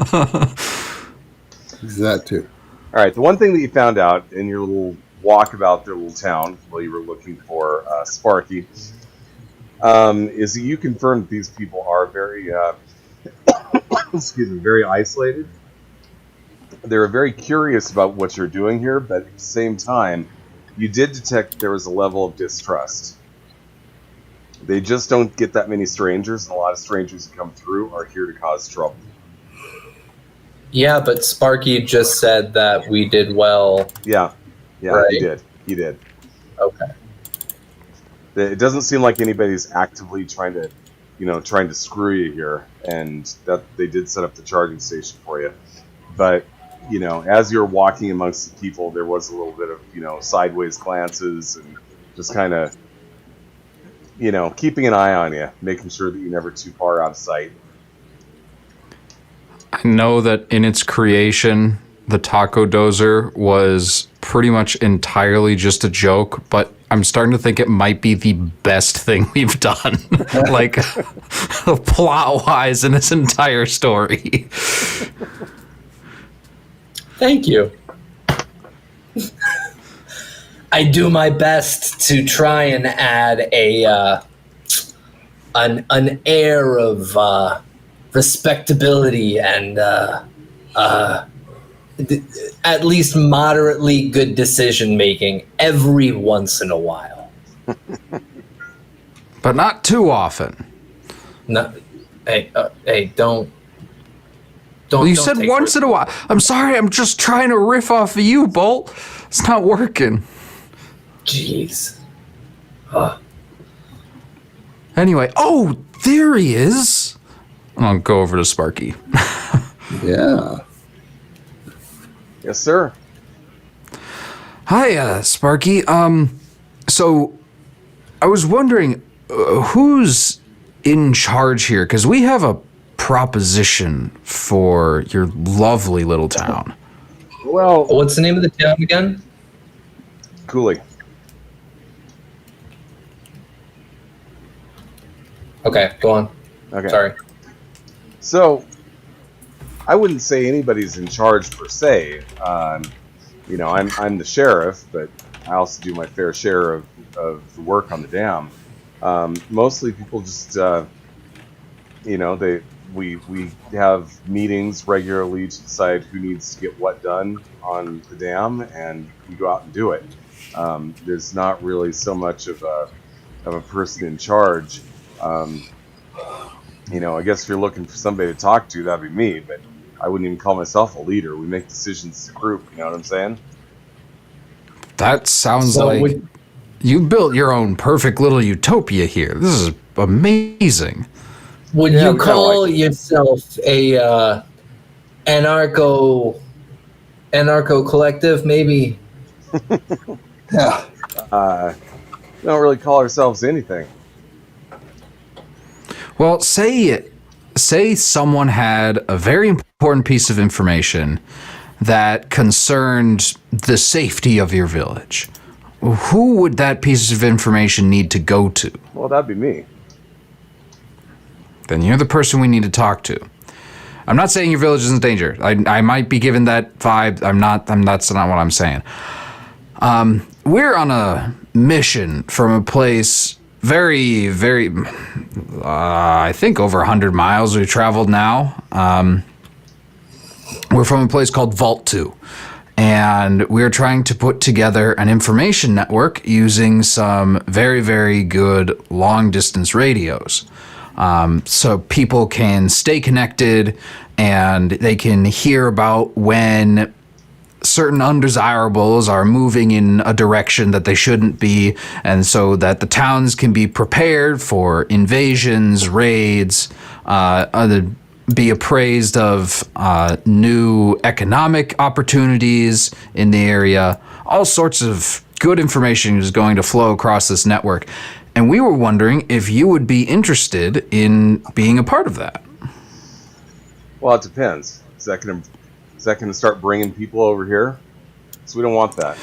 That too. all right, the one thing that you found out in your little walk about their little town while you were looking for Sparky is that you confirmed that these people are very, very isolated. They're very curious about what you're doing here, but at the same time, you did detect there was a level of distrust. They just don't get that many strangers, and a lot of strangers who come through are here to cause trouble. Yeah, but Sparky just said that we did well. Yeah, Right. He did. Okay. It doesn't seem like anybody's actively trying to screw you here, and that they did set up the charging station for you. But, as you're walking amongst the people, there was a little bit of, sideways glances and just kind of, keeping an eye on you, making sure that you're never too far out of sight. I know that in its creation, the Taco Dozer was pretty much entirely just a joke, but I'm starting to think it might be the best thing we've done, like plot-wise in this entire story. Thank you. I do my best to try and add an air of respectability and at least moderately good decision making every once in a while. but not too often. No, hey, don't. Well, you don't said take once in a while. I'm sorry, I'm just trying to riff off of you, Bolt. It's not working. Jeez. Anyway, oh, there he is. I'll go over to Sparky. Yeah. Yes, sir. Hi, Sparky. So I was wondering who's in charge here, because we have a proposition for your lovely little town. Well, What's the name of the town again? Cooley. Okay, go on. Okay. Sorry. So, I wouldn't say anybody's in charge per se. You know, I'm the sheriff, but I also do my fair share of the work on the dam. Mostly people just, you know, we have meetings regularly to decide who needs to get what done on the dam, and we go out and do it. There's not really so much of a person in charge. You know, I guess if you're looking for somebody to talk to, that'd be me, but I wouldn't even call myself a leader. We make decisions as a group, you know what I'm saying? That sounds So like you built your own perfect little utopia here. This is amazing. Would Yeah, you I'm kinda call like it. yourself a anarcho collective? Maybe. Yeah. We don't really call ourselves anything. Well, say someone had a very important piece of information that concerned the safety of your village. Who would that piece of information need to go to? Well, that'd be me. Then you're the person we need to talk to. I'm not saying your village is in danger. I might be given that vibe. That's not what I'm saying. We're on a mission from a place very, very, I think over 100 miles we've traveled now. We're from a place called Vault 2. And we're trying to put together an information network using some very, very good long-distance radios. So people can stay connected and they can hear about when certain undesirables are moving in a direction that they shouldn't be, and so that the towns can be prepared for invasions, raids, be appraised of new economic opportunities in the area. All sorts of good information is going to flow across this network. And we were wondering if you would be interested in being a part of that. Well, it depends. Is that going to start bringing people over here? So we don't want that.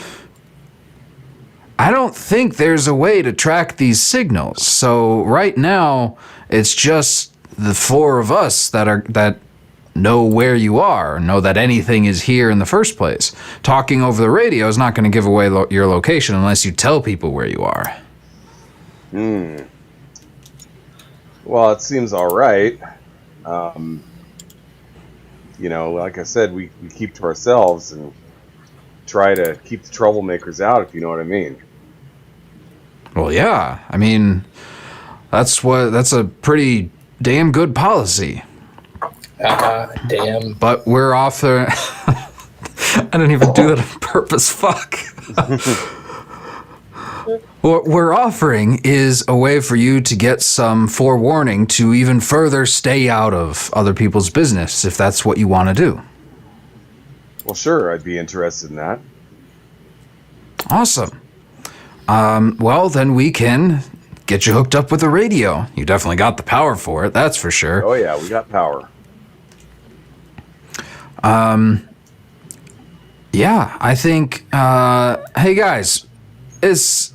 I don't think there's a way to track these signals. So right now, it's just the four of us that know where you are, know that anything is here in the first place. Talking over the radio is not going to give away your location unless you tell people where you are. Well, it seems all right. You know, like I said, we keep to ourselves and try to keep the troublemakers out, if you know what I mean. Well, yeah. I mean, that's a pretty damn good policy. Damn. But we're off there. I didn't even do that on purpose. Fuck. What we're offering is a way for you to get some forewarning to even further stay out of other people's business, if that's what you want to do. Well, sure, I'd be interested in that. Awesome. Well, then we can get you hooked up with a radio. You definitely got the power for it, that's for sure. Oh yeah, we got power. Yeah, I think, hey guys, it's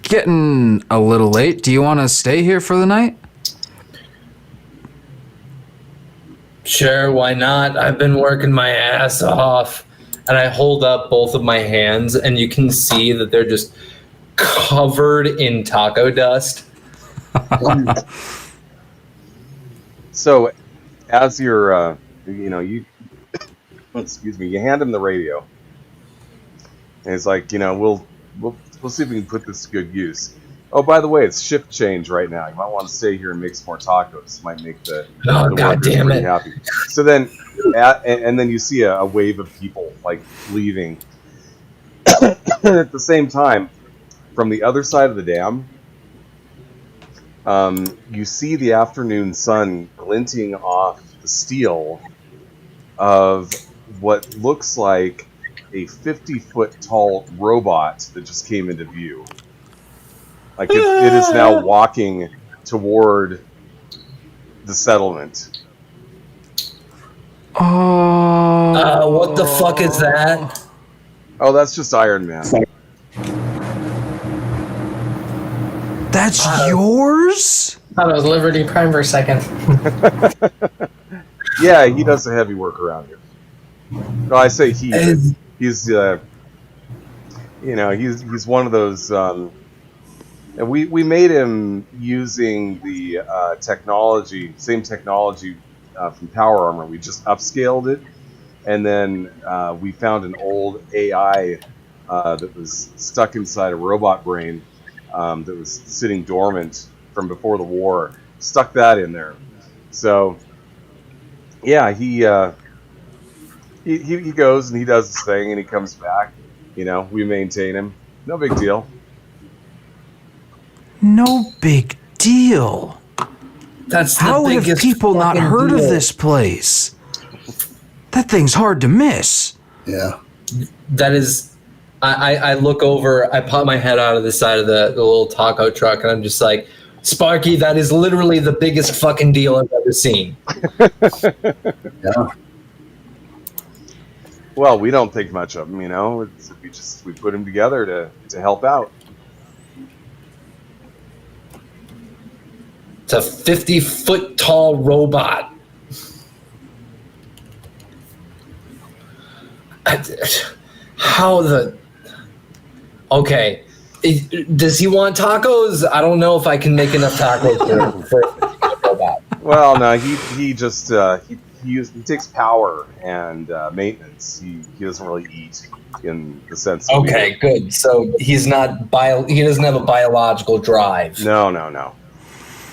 getting a little late. Do you want to stay here for the night? Sure, why not? I've been working my ass off. And I hold up both of my hands, and you can see that they're just covered in taco dust. So, as you're, you know, you, excuse me, you hand him the radio, and it's like, you know, we'll see if we can put this to good use. Oh, by the way, it's shift change right now. You might want to stay here and make some more tacos. Might make the Oh, the God workers damn pretty it. happy. So then, and then you see a wave of people like leaving. At the same time, from the other side of the dam, you see the afternoon sun glinting off the steel of what looks like a 50-foot tall robot that just came into view. Like it is now walking toward the settlement. Oh. What the fuck is that? Oh, that's just Iron Man. That's yours? Thought it was Liberty Prime for a second. Yeah, he does the heavy work around here. No, I say he. Is- He's he's one of those. And we made him using the same technology from Power Armor. We just upscaled it, and then we found an old AI that was stuck inside a robot brain that was sitting dormant from before the war. Stuck that in there. So yeah, he goes and he does his thing and he comes back. You know, we maintain him. No big deal. No big deal. That's the How have biggest people not fucking heard of deal. this place? That thing's hard to miss. Yeah. That is, I look over, I pop my head out of the side of the little taco truck, and I'm just like, Sparky, that is literally the biggest fucking deal I've ever seen. Yeah. Well, we don't think much of him, you know. We put him together to help out. It's a 50-foot tall robot. How the... Okay. Does he want tacos? I don't know if I can make enough tacos for a robot. Well, no, he just he takes power and maintenance. He doesn't really eat in the sense. That Okay, good. So he's not he doesn't have a biological drive. No.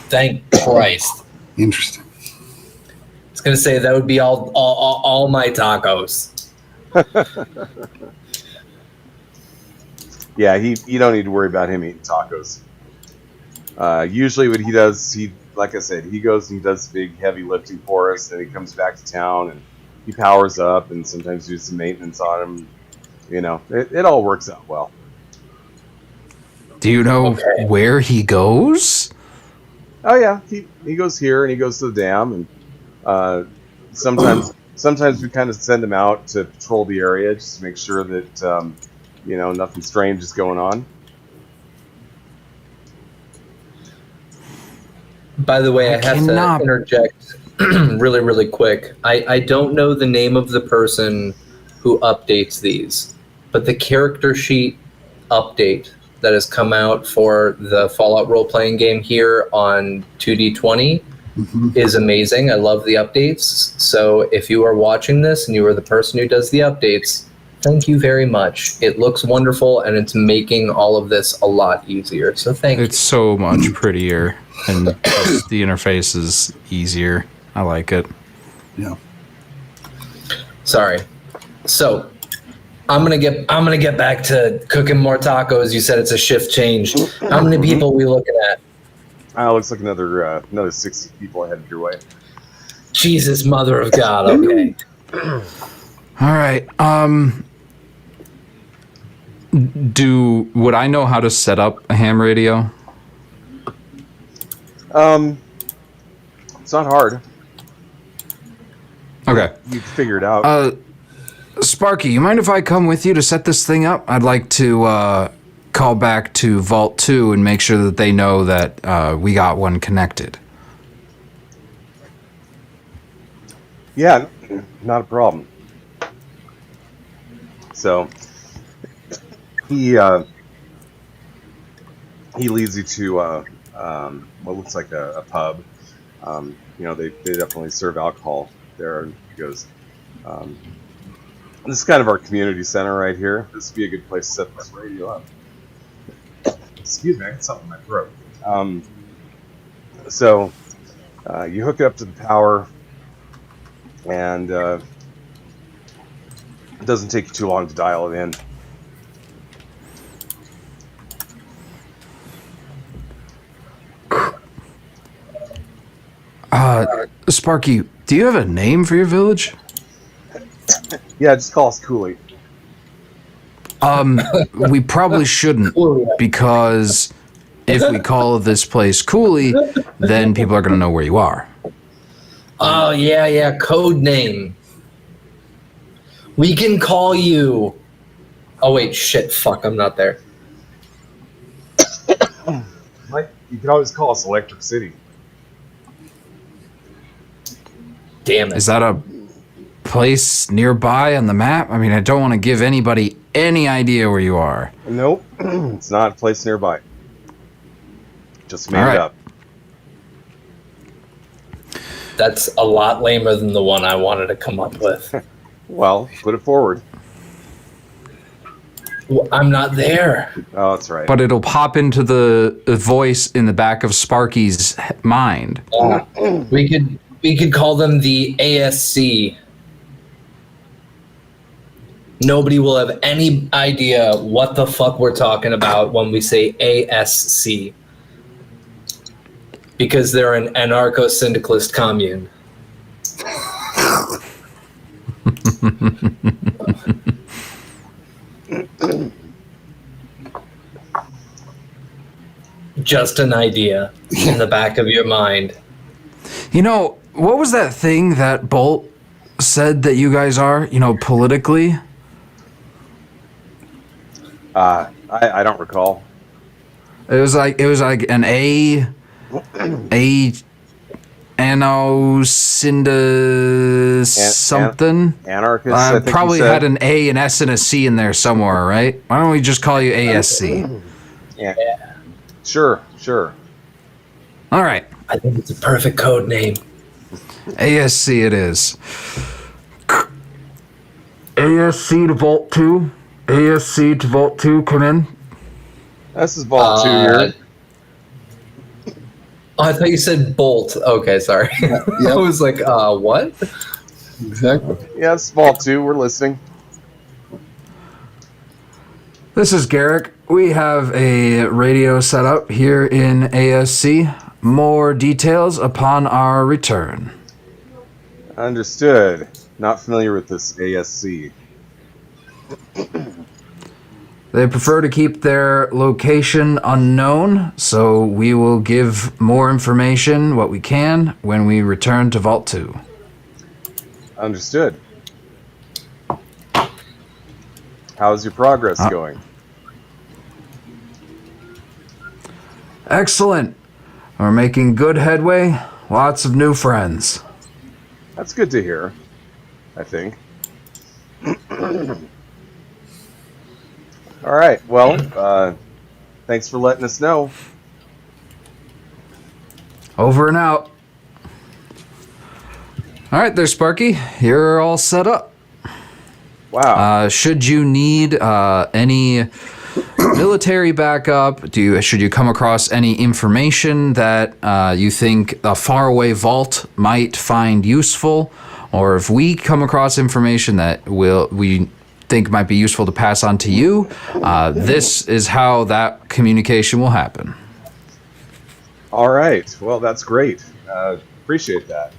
Thank Christ. Interesting. I was gonna say that would be all my tacos. Yeah, you don't need to worry about him eating tacos. Usually, what he does, like I said, he goes and he does big heavy lifting for us, and he comes back to town and he powers up, and sometimes do some maintenance on him. You know, it all works out well. Do you know Okay. where he goes? Oh yeah, he goes here and he goes to the dam, and sometimes we kind of send him out to patrol the area just to make sure that nothing strange is going on. By the way, I have cannot- to interject really, really quick. I don't know the name of the person who updates these, but the character sheet update that has come out for the Fallout role-playing game here on 2D20 is amazing. I love the updates. So if you are watching this and you are the person who does the updates, thank you very much. It looks wonderful, and it's making all of this a lot easier. So thank you. It's so much prettier, and just the interface is easier. I like it. Yeah. Sorry. So I'm gonna get back to cooking more tacos. You said it's a shift change. How many people are we looking at? Looks like another 60 people headed your way. Jesus, mother of God. Okay. All right. Would I know how to set up a ham radio? It's not hard. Okay. You can figure it out. Sparky, you mind if I come with you to set this thing up? I'd like to call back to Vault 2 and make sure that they know that we got one connected. Yeah, not a problem. So he leads you to what looks like a pub. They definitely serve alcohol there. And he goes, this is kind of our community center right here. This would be a good place to set this radio up. Excuse me, I got something in my throat. So you hook it up to the power, and it doesn't take you too long to dial it in. Sparky, do you have a name for your village? Yeah, just call us Cooley. We probably shouldn't, because if we call this place Cooley, then people are going to know where you are. Oh, yeah, code name. We can call you... Oh, wait, shit, fuck, I'm not there. You can always call us Electric City. Damn it. Is that a place nearby on the map? I mean, I don't want to give anybody any idea where you are. Nope, it's not a place nearby. Just made All right. it up. That's a lot lamer than the one I wanted to come up with. Well, put it forward. Well, I'm not there. Oh, that's right. But it'll pop into the voice in the back of Sparky's mind. We could call them the ASC. Nobody will have any idea what the fuck we're talking about when we say ASC. Because they're an anarcho-syndicalist commune. Just an idea in the back of your mind. You know, what was that thing that Bolt said that you guys are, politically? I don't recall. It was like an Anocinda something. Anarchist. I think Probably you said. had an A, an S, and a C in there somewhere, right? Why don't we just call you ASC? Yeah. Sure. All right, I think it's a perfect code name. ASC it is. ASC to Vault 2. ASC to Vault 2, come in. This is Vault 2 here. Oh, I thought you said Bolt. Okay, sorry. I was like, what? Exactly. Yeah, this is Vault 2. We're listening. This is Garrick. We have a radio set up here in ASC. More details upon our return. Understood. Not familiar with this ASC. They prefer to keep their location unknown, so we will give more information, what we can, when we return to Vault 2. Understood. How's your progress going? Excellent. We're making good headway. Lots of new friends. That's good to hear, I think. All right. Well, thanks for letting us know. Over and out. All right, there, Sparky. You're all set up. Wow. Should you need any military backup, should you come across any information that you think a faraway vault might find useful, or if we come across information that we think might be useful to pass on to you, this is how that communication will happen. All right. Well, that's great. Appreciate that.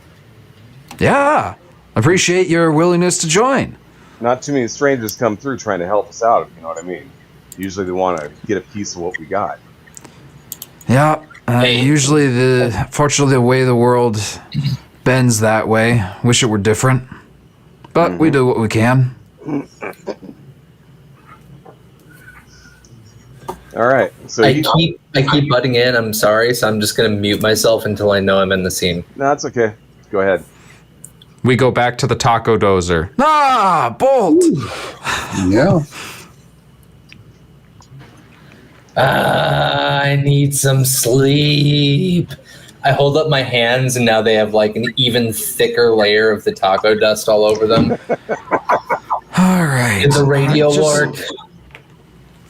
Yeah, appreciate your willingness to join. Not too many strangers come through trying to help us out, if you know what I mean. Usually they want to get a piece of what we got. Yeah, usually fortunately the way the world bends that way. Wish it were different, but we do what we can. All right. So I keep butting in. I'm sorry, so I'm just gonna mute myself until I know I'm in the scene. No, that's okay. Go ahead. We go back to the taco dozer. Ah, Bolt! Yeah. I need some sleep. I hold up my hands, and now they have like an even thicker layer of the taco dust all over them. All right. Did the radio work?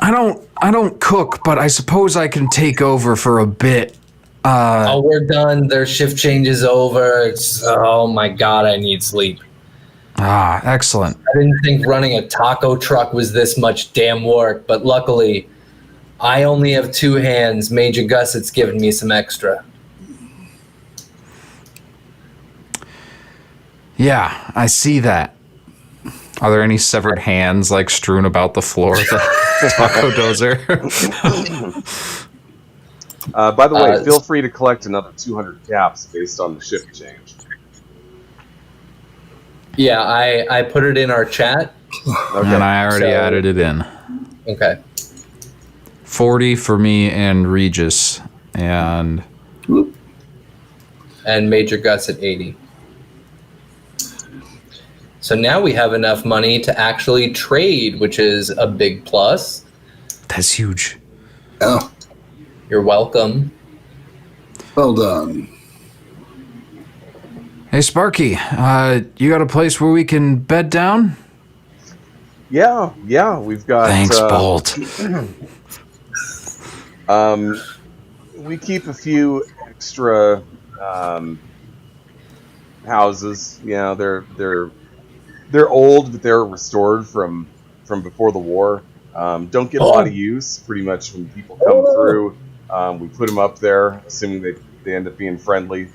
I I don't cook, but I suppose I can take over for a bit. Oh, we're done. Their shift change is over. Oh my god, I need sleep. Excellent. I didn't think running a taco truck was this much damn work, but luckily, I only have 2 hands. Major Gusset's given me some extra. Yeah, I see that. Are there any severed hands like strewn about the floor of the taco dozer? By the way, feel free to collect another 200 caps based on the shift change. Yeah, I put it in our chat. Okay. And I already added it in. Okay. 40 for me and Regis, and Major Gus at 80. So now we have enough money to actually trade, which is a big plus. that's huge. Oh, You're welcome. well done. Hey, Sparky, you got a place where we can bed down? Yeah, we've got. Thanks, Bolt. We keep a few extra houses. You know, they're old, but they're restored from before the war. Don't get a lot of use. Pretty much when people come through, we put them up there, assuming they end up being friendly.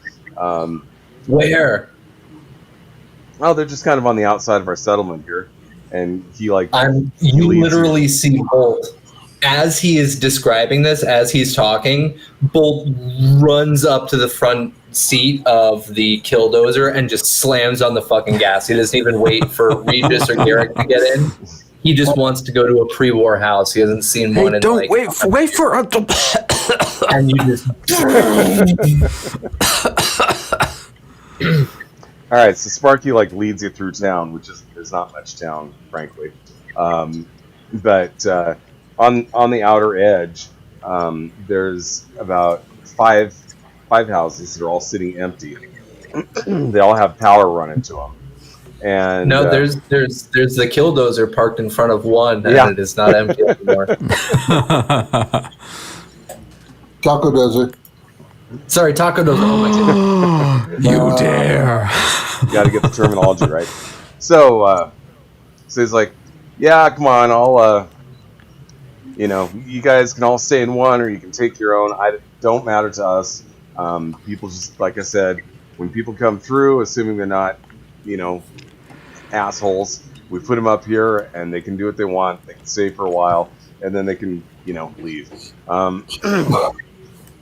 Where? Oh, they're just kind of on the outside of our settlement here, and he like You leads literally see Bolt as he is describing this, as he's talking. Bolt runs up to the front seat of the Killdozer and just slams on the fucking gas. He doesn't even wait for Regis or Garrick to get in. He just wants to go to a pre-war house. He hasn't seen one in Don't like. wait for And you just. All right, so Sparky like leads you through town, which is there's not much town, frankly. But on the outer edge, there's about five houses that are all sitting empty. They all have power running to them. And No, there's the Killdozer parked in front of one, and Yeah. it is not empty anymore. Taco Desert. Sorry, Taco Dozer. Oh my goodness. You dare. you got to get the terminology right. So he's like, yeah, come on, I'll you guys can all stay in one, or you can take your own. Don't matter to us. People just, like I said, when people come through, assuming they're not, assholes, we put them up here, and they can do what they want. They can stay for a while, and then they can, leave.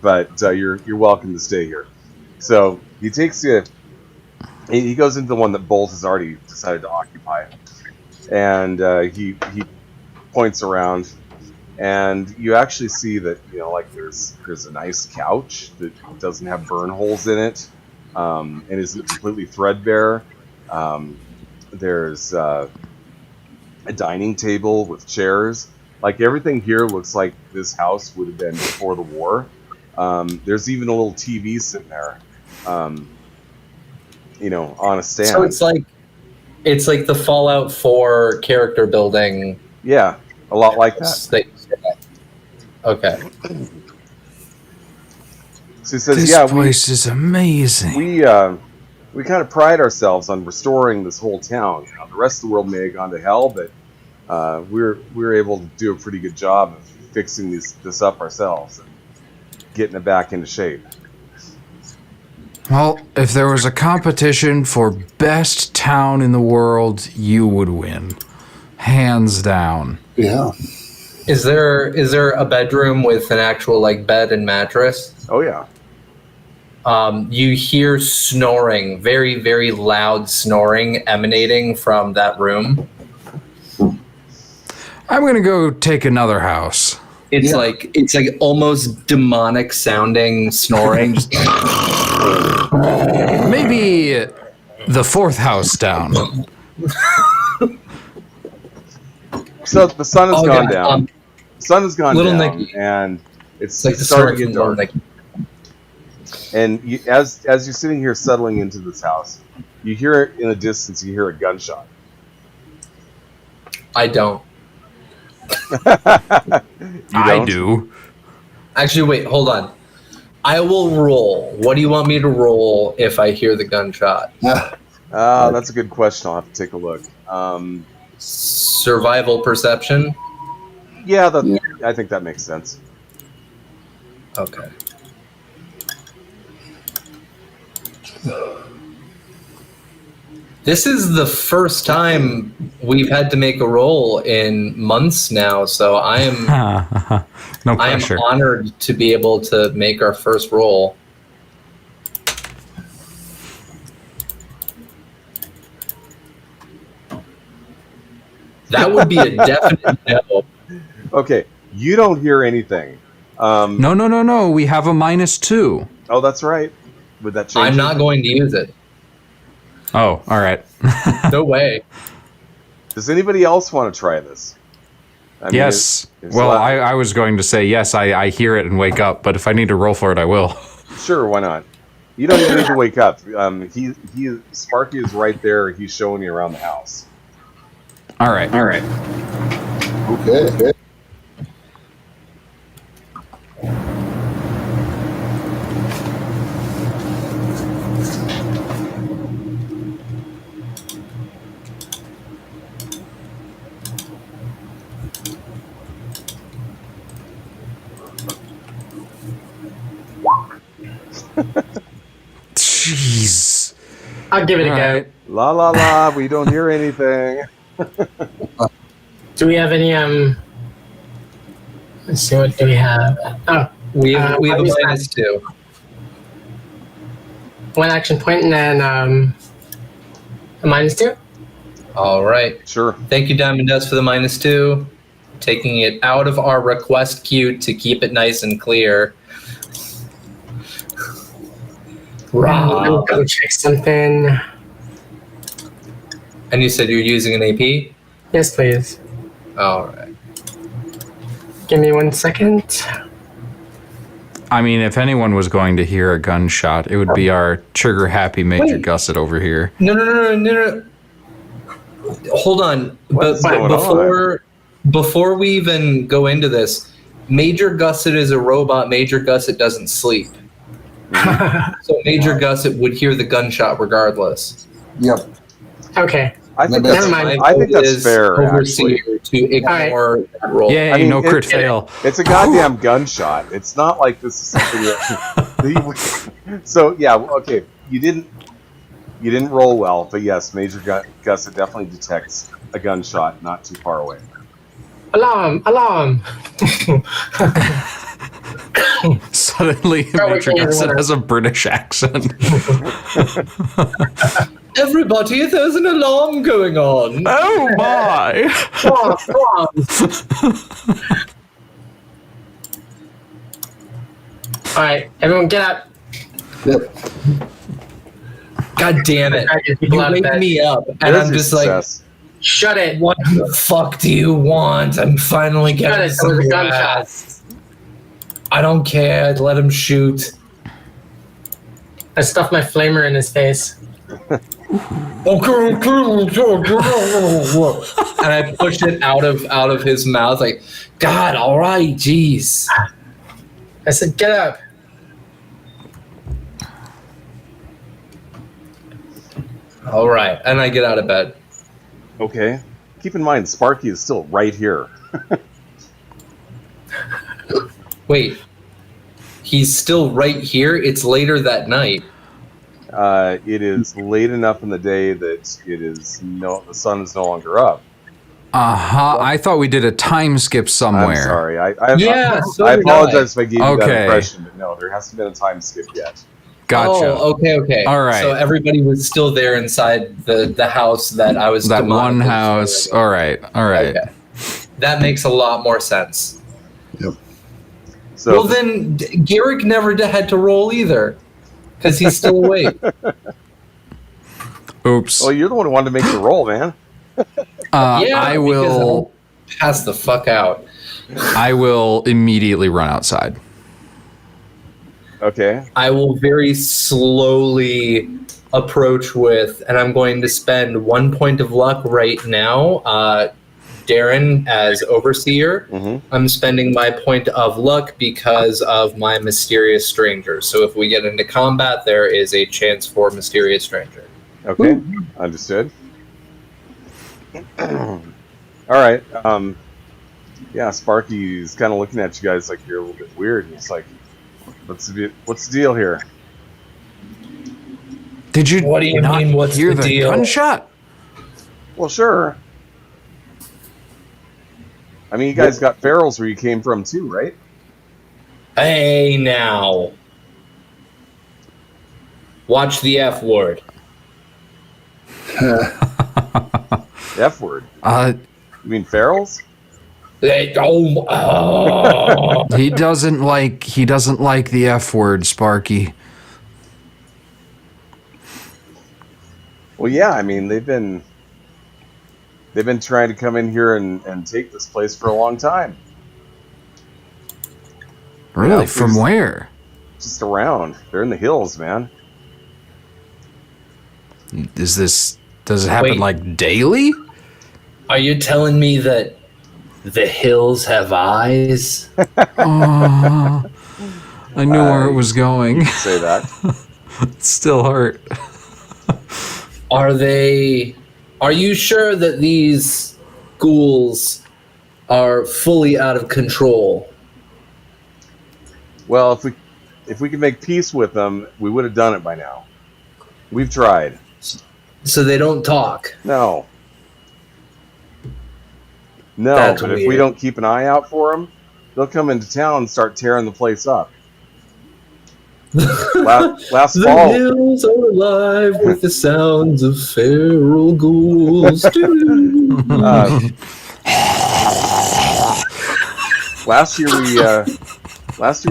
But you're welcome to stay here. So he takes you. He goes into the one that Bolt has already decided to occupy, and he points around. And you actually see that, there's a nice couch that doesn't have burn holes in it, and isn't completely threadbare. There's a dining table with chairs. Like, everything here looks like this house would have been before the war. There's even a little TV sitting there, on a stand. So it's like the Fallout 4 character building. Yeah, a lot like that. Okay. So he says, This yeah, place is amazing. we kind of pride ourselves on restoring this whole town. The rest of the world may have gone to hell, but we're able to do a pretty good job of fixing this up ourselves and getting it back into shape. Well, if there was a competition for best town in the world, you would win. Hands down. Yeah. Is there a bedroom with an actual bed and mattress? Oh yeah. You hear snoring, very, very loud snoring emanating from that room. I'm gonna go take another house. It's like almost demonic sounding snoring. Just Maybe the fourth house down. So the sun has gone down. Sun has gone Little down, Nicky. and it's like the starting to snoring get from dark. Little Nicky. And as you're sitting here settling into this house, you hear it in the distance. You hear a gunshot. I don't. I don't? do. Actually, wait, hold on. I will roll. What do you want me to roll if I hear the gunshot? That's a good question. I'll have to take a look. Survival perception? Yeah, I think that makes sense. Okay. This is the first time we've had to make a roll in months now, so I am No I am pressure. honored to be able to make our first roll. That would be a definite no. Okay, you don't hear anything. No. We have a -2. Oh, that's right. Would that change? I'm not going to use it. Oh, all right. No way. Does anybody else want to try this? I mean, Yes. it's Well, la- I was going to say yes. I hear it and wake up, but if I need to roll for it, I will. Sure, why not? You don't even need to wake up. Sparky is right there. He's showing you around the house. All right. Okay. Jeez. I'll give it a All go. right. La la la. We don't hear anything. Do we have any let's see, what do we have? Oh, We have a I'll use -2. one action point and then a -2. All right. Sure. Thank you, Diamond Dust, for the -2. Taking it out of our request queue to keep it nice and clear. I'll go check something. And you said you're using an AP? Yes, please. All right. Give me 1 second. I mean, if anyone was going to hear a gunshot, it would be our trigger happy Major Wait. Gusset over here. No. Hold on. What's going before we even go into this, Major Gusset is a robot. Major Gusset doesn't sleep. So Major Gusset would hear the gunshot regardless. Yep. Okay. I think Never that's, mind. I think My vote that's is fair. Overseer Actually. to ignore that roll. Yay, I mean, no crit fail. It's a goddamn gunshot. It's not like this is something that. So yeah, okay. You didn't roll well, but yes, Major Gusset definitely detects a gunshot not too far away. Alarm! Alarm! Suddenly, Start Major waking Gusset everyone has a British accent. Everybody, there's an alarm going on. Oh my! Come on! Alright, everyone get up. Yep. God damn it. Try to get You people out of wake bed. me up, and There's I'm your just like, success. Shut it! what the fuck do you want? I'm finally Shut getting it! There some was a gunshot. rest. I don't care. Let him shoot. I stuffed my flamer in his face. And I pushed it out of his mouth, like, God, all right, jeez. I said, get up. All right, and I get out of bed. Okay. Keep in mind, Sparky is still right here. Wait, he's still right here? It's later that night. It is late enough in the day that the sun is no longer up. I thought we did a time skip somewhere. I'm sorry. I So I did apologize if I gave you that Okay. impression, but no, there hasn't been a time skip yet. Gotcha. Oh, okay. All right. So everybody was still there inside the house that I was That one demonically house. destroying. All right. All right. Okay. That makes a lot more sense. So Well, then Garrick never had to roll either, because he's still awake. Oops. well, you're the one who wanted to make the roll, man. I will. Pass the fuck out. I will immediately run outside. Okay. I will very slowly approach with, and I'm going to spend 1 point of luck right now Darren as overseer. Mhm. I'm spending my point of luck because of my mysterious stranger. So if we get into combat, there is a chance for mysterious stranger. Okay, understood. All right. Yeah, Sparky's kind of looking at you guys like you're a little bit weird. He's like, "What's the deal here?" Did you What do you not mean, what's hear the the deal? gunshot? Well, sure. I mean, you guys got ferals where you came from too, right? Hey, now. Watch the F word. F word. You mean ferals? He doesn't like the F word, Sparky. Well, yeah. I mean, they've been trying to come in here and take this place for a long time. Really? Yeah, From please. where? Just around. They're in the hills, man. Does it happen Wait. like daily? Are you telling me that the hills have eyes? Oh, I knew where it was going. Say that. It still hurt. Are you sure that these ghouls are fully out of control? Well, if we could make peace with them, we would have done it by now. We've tried. So they don't talk. No, That's but if we weird. don't keep an eye out for them, they'll come into town and start tearing the place up. Last The fall, hills are alive with the sounds of feral ghouls. last year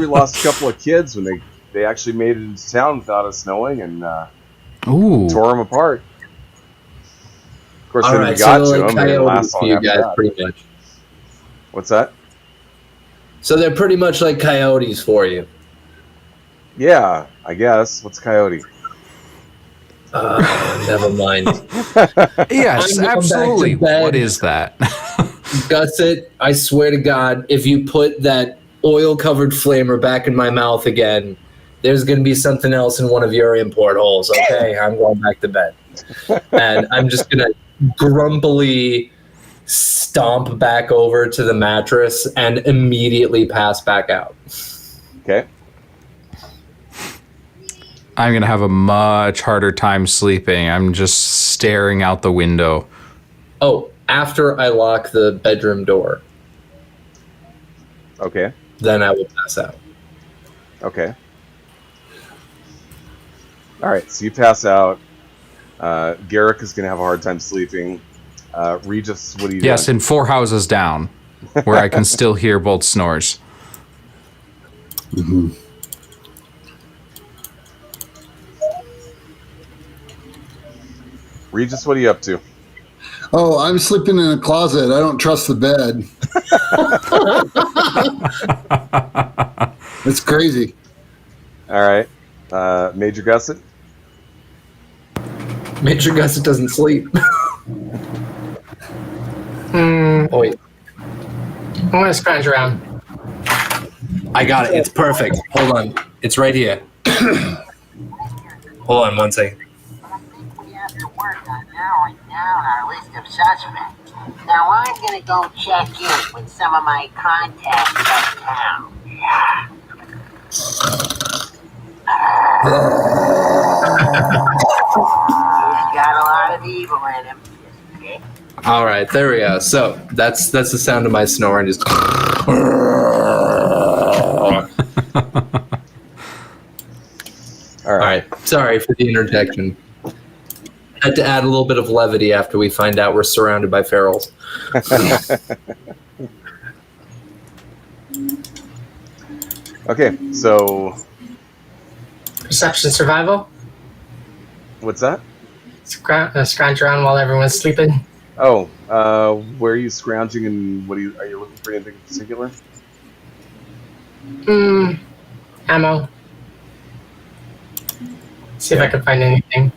we lost a couple of kids when they actually made it into town without us knowing and Ooh. tore them apart. Of course, All then right, we got so to they're them like and it didn't coyotes last for long you after guys, that. pretty much. What's that? So they're pretty much like coyotes for you. Yeah, I guess. What's coyote? Never mind. Yes, I'm going back to absolutely. bed. What is that? Gusset, I swear to God, if you put that oil-covered flamer back in my mouth again, there's going to be something else in one of your import holes, okay? I'm going back to bed. And I'm just going to grumpily stomp back over to the mattress and immediately pass back out. Okay. I'm going to have a much harder time sleeping. I'm just staring out the window. Oh, after I lock the bedroom door, Okay. then I will pass out. Okay. All right. So you pass out. Garrick is going to have a hard time sleeping. Regis, what are you doing? Yes, in 4 houses down, where I can still hear both snores. Regis, what are you up to? Oh, I'm sleeping in a closet. I don't trust the bed. It's crazy. All right. Major Gusset? Major Gusset doesn't sleep. Oh, wait. I'm going to scrounge around. I got it. It's perfect. Hold on. It's right here. Hold on one second. We have to work on narrowing down our list of suspects. Now I'm gonna go check in with some of my contacts uptown. He's got a lot of evil in him. Okay? All right, there we go. So that's the sound of my snoring. Just All all right. right. Sorry for the interjection. Had to add a little bit of levity after we find out we're surrounded by ferals. Okay. So Perception survival. what's that? Scrounge around while everyone's sleeping. Oh, where are you scrounging and are you looking for anything in particular? Ammo. See if I can find anything.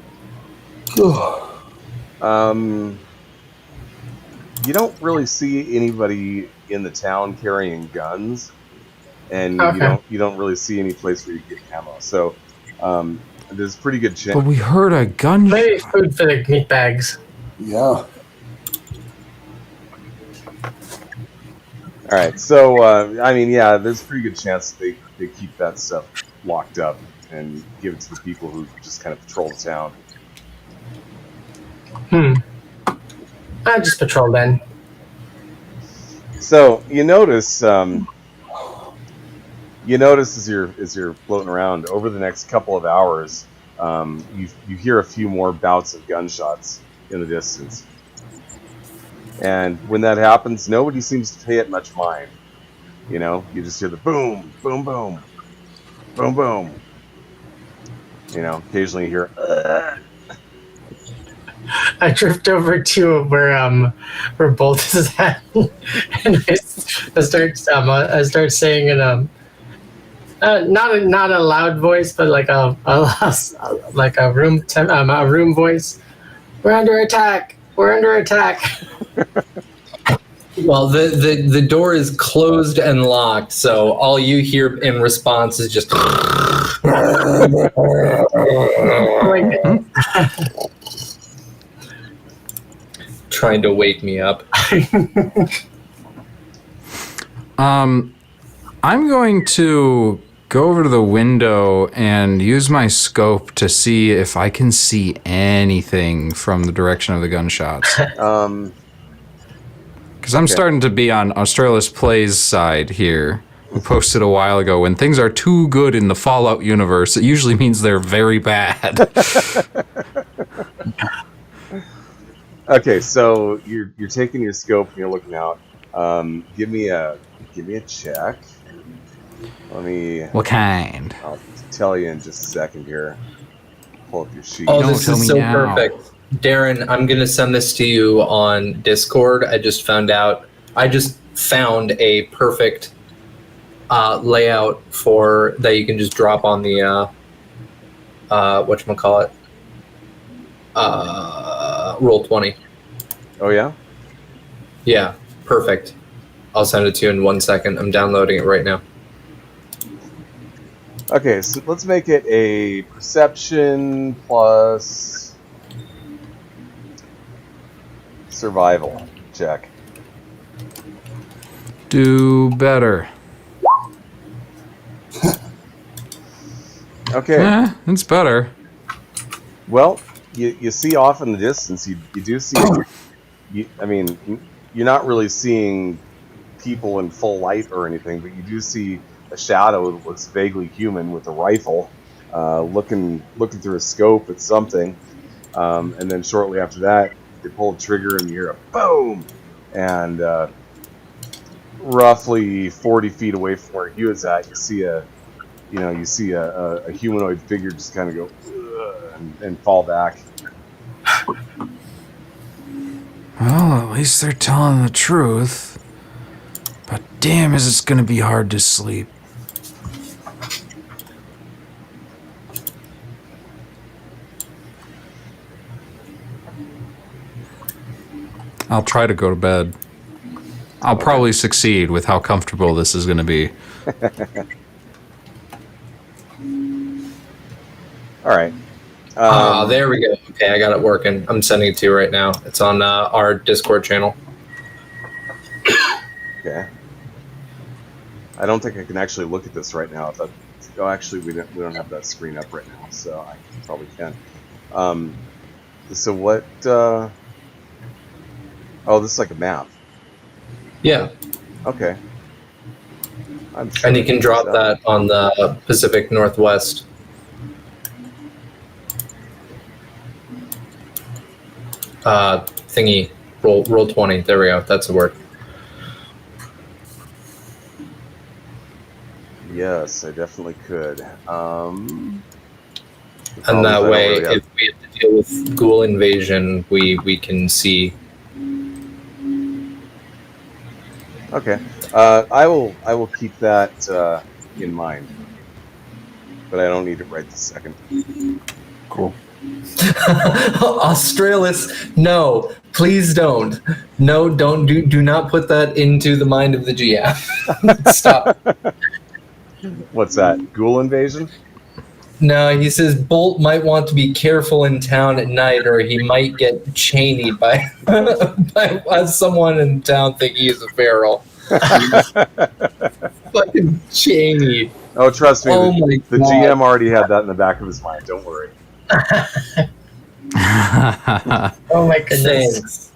you don't really see anybody in the town carrying guns, and Okay. you don't really see any place where you get ammo. So there's a pretty good chance. But we heard a gun. Maybe food for the meat bags. Yeah. All right, so I mean, yeah, there's a pretty good chance they keep that stuff locked up and give it to the people who just kind of patrol the town. I just patrol then. So you notice as you're floating around over the next couple of hours, you hear a few more bouts of gunshots in the distance. And when that happens, nobody seems to pay it much mind. You know, you just hear the boom, boom, boom, boom, boom. You know, occasionally you hear. I drift over to where Bolt is at, and I start saying in not a loud voice, but like a room voice. We're under attack. We're under attack. Well, the door is closed and locked, so all you hear in response is just. Trying to wake me up. I'm going to go over to the window and use my scope to see if I can see anything from the direction of the gunshots. Because I'm starting to be on Australis Plays side here, who posted a while ago, when things are too good in the Fallout universe, it usually means they're very bad. Okay, so you're taking your scope and you're looking out. Give me a check. Let me. What kind? I'll tell you in just a second here. Pull up your sheet. Oh, No, this tell is me so now. perfect. Darren, I'm going to send this to you on Discord. I just found a perfect layout for that you can just drop on the whatchamacallit, Roll20. Oh yeah. Yeah, perfect. I'll send it to you in 1 second. I'm downloading it right now. Okay, so let's make it a perception plus survival check. Do better. Okay. It's better. Well, you see off in the distance, you do see. I mean, you're not really seeing people in full light or anything, but you do see a shadow that looks vaguely human with a rifle, looking through a scope at something, and then shortly after that, they pull the trigger and you hear a boom, and roughly 40 feet away from where he was at, you see a humanoid figure just kind of go and fall back. Well, at least they're telling the truth. But damn, is it going to be hard to sleep. I'll try to go to bed. I'll probably succeed with how comfortable this is going to be. All right. There we go. Okay, I got it working. I'm sending it to you right now. It's on our Discord channel. Okay. I don't think I can actually look at this right now. Actually, we don't have that screen up right now, so I probably can. So what? Oh, this is like a map. Yeah, Okay. I'm sure and you I can drop use that on the Pacific Northwest. Thingy. Roll 20. There we go. That's the word. Yes, I definitely could. And that way, if we have to deal with ghoul invasion, we can see. Okay. I will keep that in mind, but I don't need it right this second. Cool. Australis, no, Please don't. No, don't do not put that into the mind of the GM. Stop. What's that? Ghoul invasion? No, he says Bolt might want to be careful in town at night, or he might get chained by, by someone in town thinking he's a feral. Fucking chained. Oh, trust me, Oh my the God. GM already had that in the back of his mind. Don't worry. Oh my goodness. Thanks.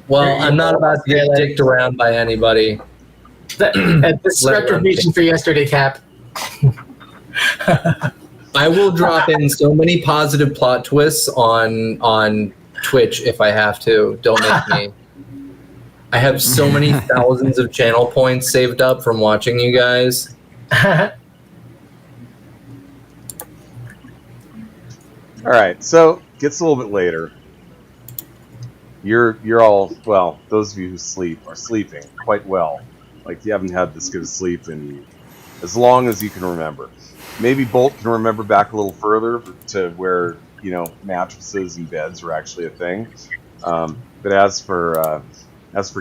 Well, I'm not about to get dicked around by anybody. This is Let- retribution for yesterday, Cap. I will drop in so many positive plot twists on Twitch if I have to. Don't make me. I have so many thousands of channel points saved up from watching you guys. All right, so gets a little bit later. You're all, well, those of you who sleep are sleeping quite well. Like you haven't had this good a sleep in as long as you can remember. Maybe Bolt can remember back a little further to where, you know, mattresses and beds were actually a thing. But as for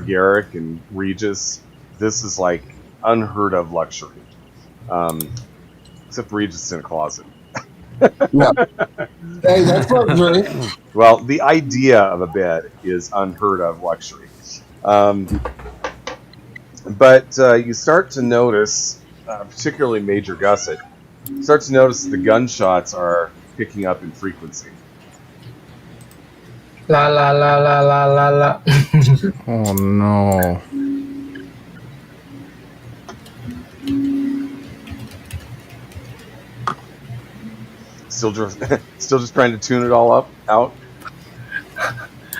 Garrick and Regis, this is like unheard of luxury. Except Regis is in a closet. Yeah. Hey, that's luxury. Well, the idea of a bed is unheard of luxury. But you start to notice, particularly Major Gusset, start to notice the gunshots are picking up in frequency. La la la la la la la. Oh no. Still just trying to tune it all out.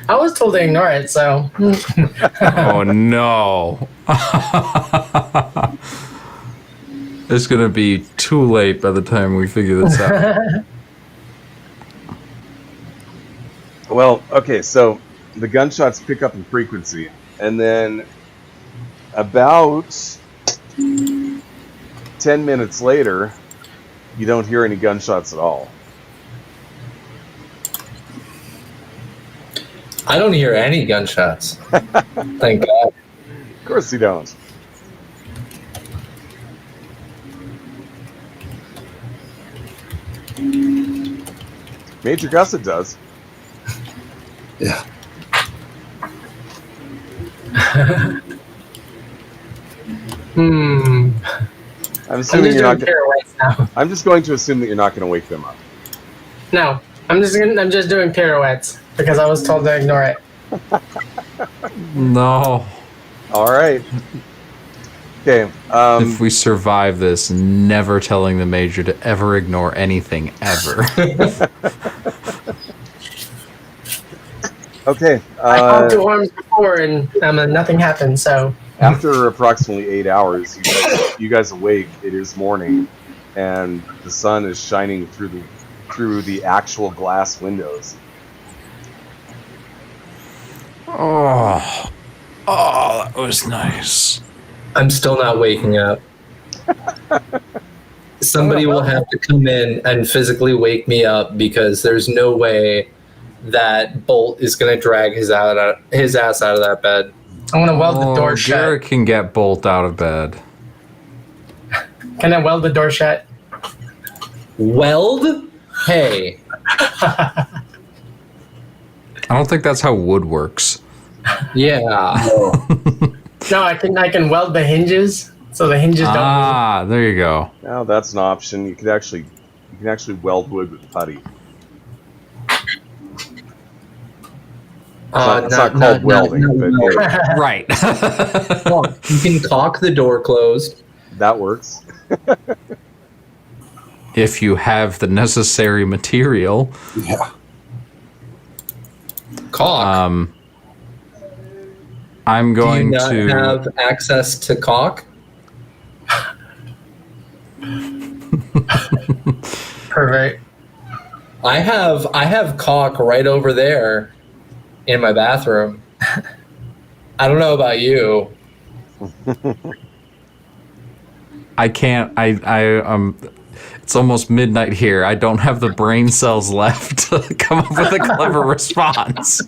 I was told to ignore it, so. Oh no. It's gonna be too late by the time we figure this out. Well, okay, so the gunshots pick up in frequency, and then about 10 minutes later, you don't hear any gunshots at all. I don't hear any gunshots. Thank God. Of course you don't. Major Gusset does. Yeah. Hmm. I'm I'm assuming just you're not. doing pirouettes now. I'm just going to assume that you're not going to wake them up. No, I'm just doing pirouettes because I was told to ignore it. No. All right. Okay. If we survive this, never telling the Major to ever ignore anything ever. Okay. I called two arms before and nothing happened. So After approximately 8 hours, you guys awake. It is morning, and the sun is shining through the actual glass windows. Oh, that was nice. I'm still not waking up. Somebody will have to come in and physically wake me up because there's no way that Bolt is going to drag his ass out of that bed. I want to weld the door shut. Garrett can get Bolt out of bed. Can I weld the door shut? Weld? Hey. I don't think that's how wood works. Yeah. No, I can weld the hinges so the hinges don't move. Ah, there you go. Now that's an option. You can actually weld wood with putty. It's not called welding, but no. Right. You can caulk the door closed. that works. If you have the necessary material. Yeah. Caulk. I'm Do you going not to have access to caulk? Perfect. I have caulk right over there in my bathroom. I don't know about you. I can't. It's almost midnight here. I don't have the brain cells left to come up with a clever response.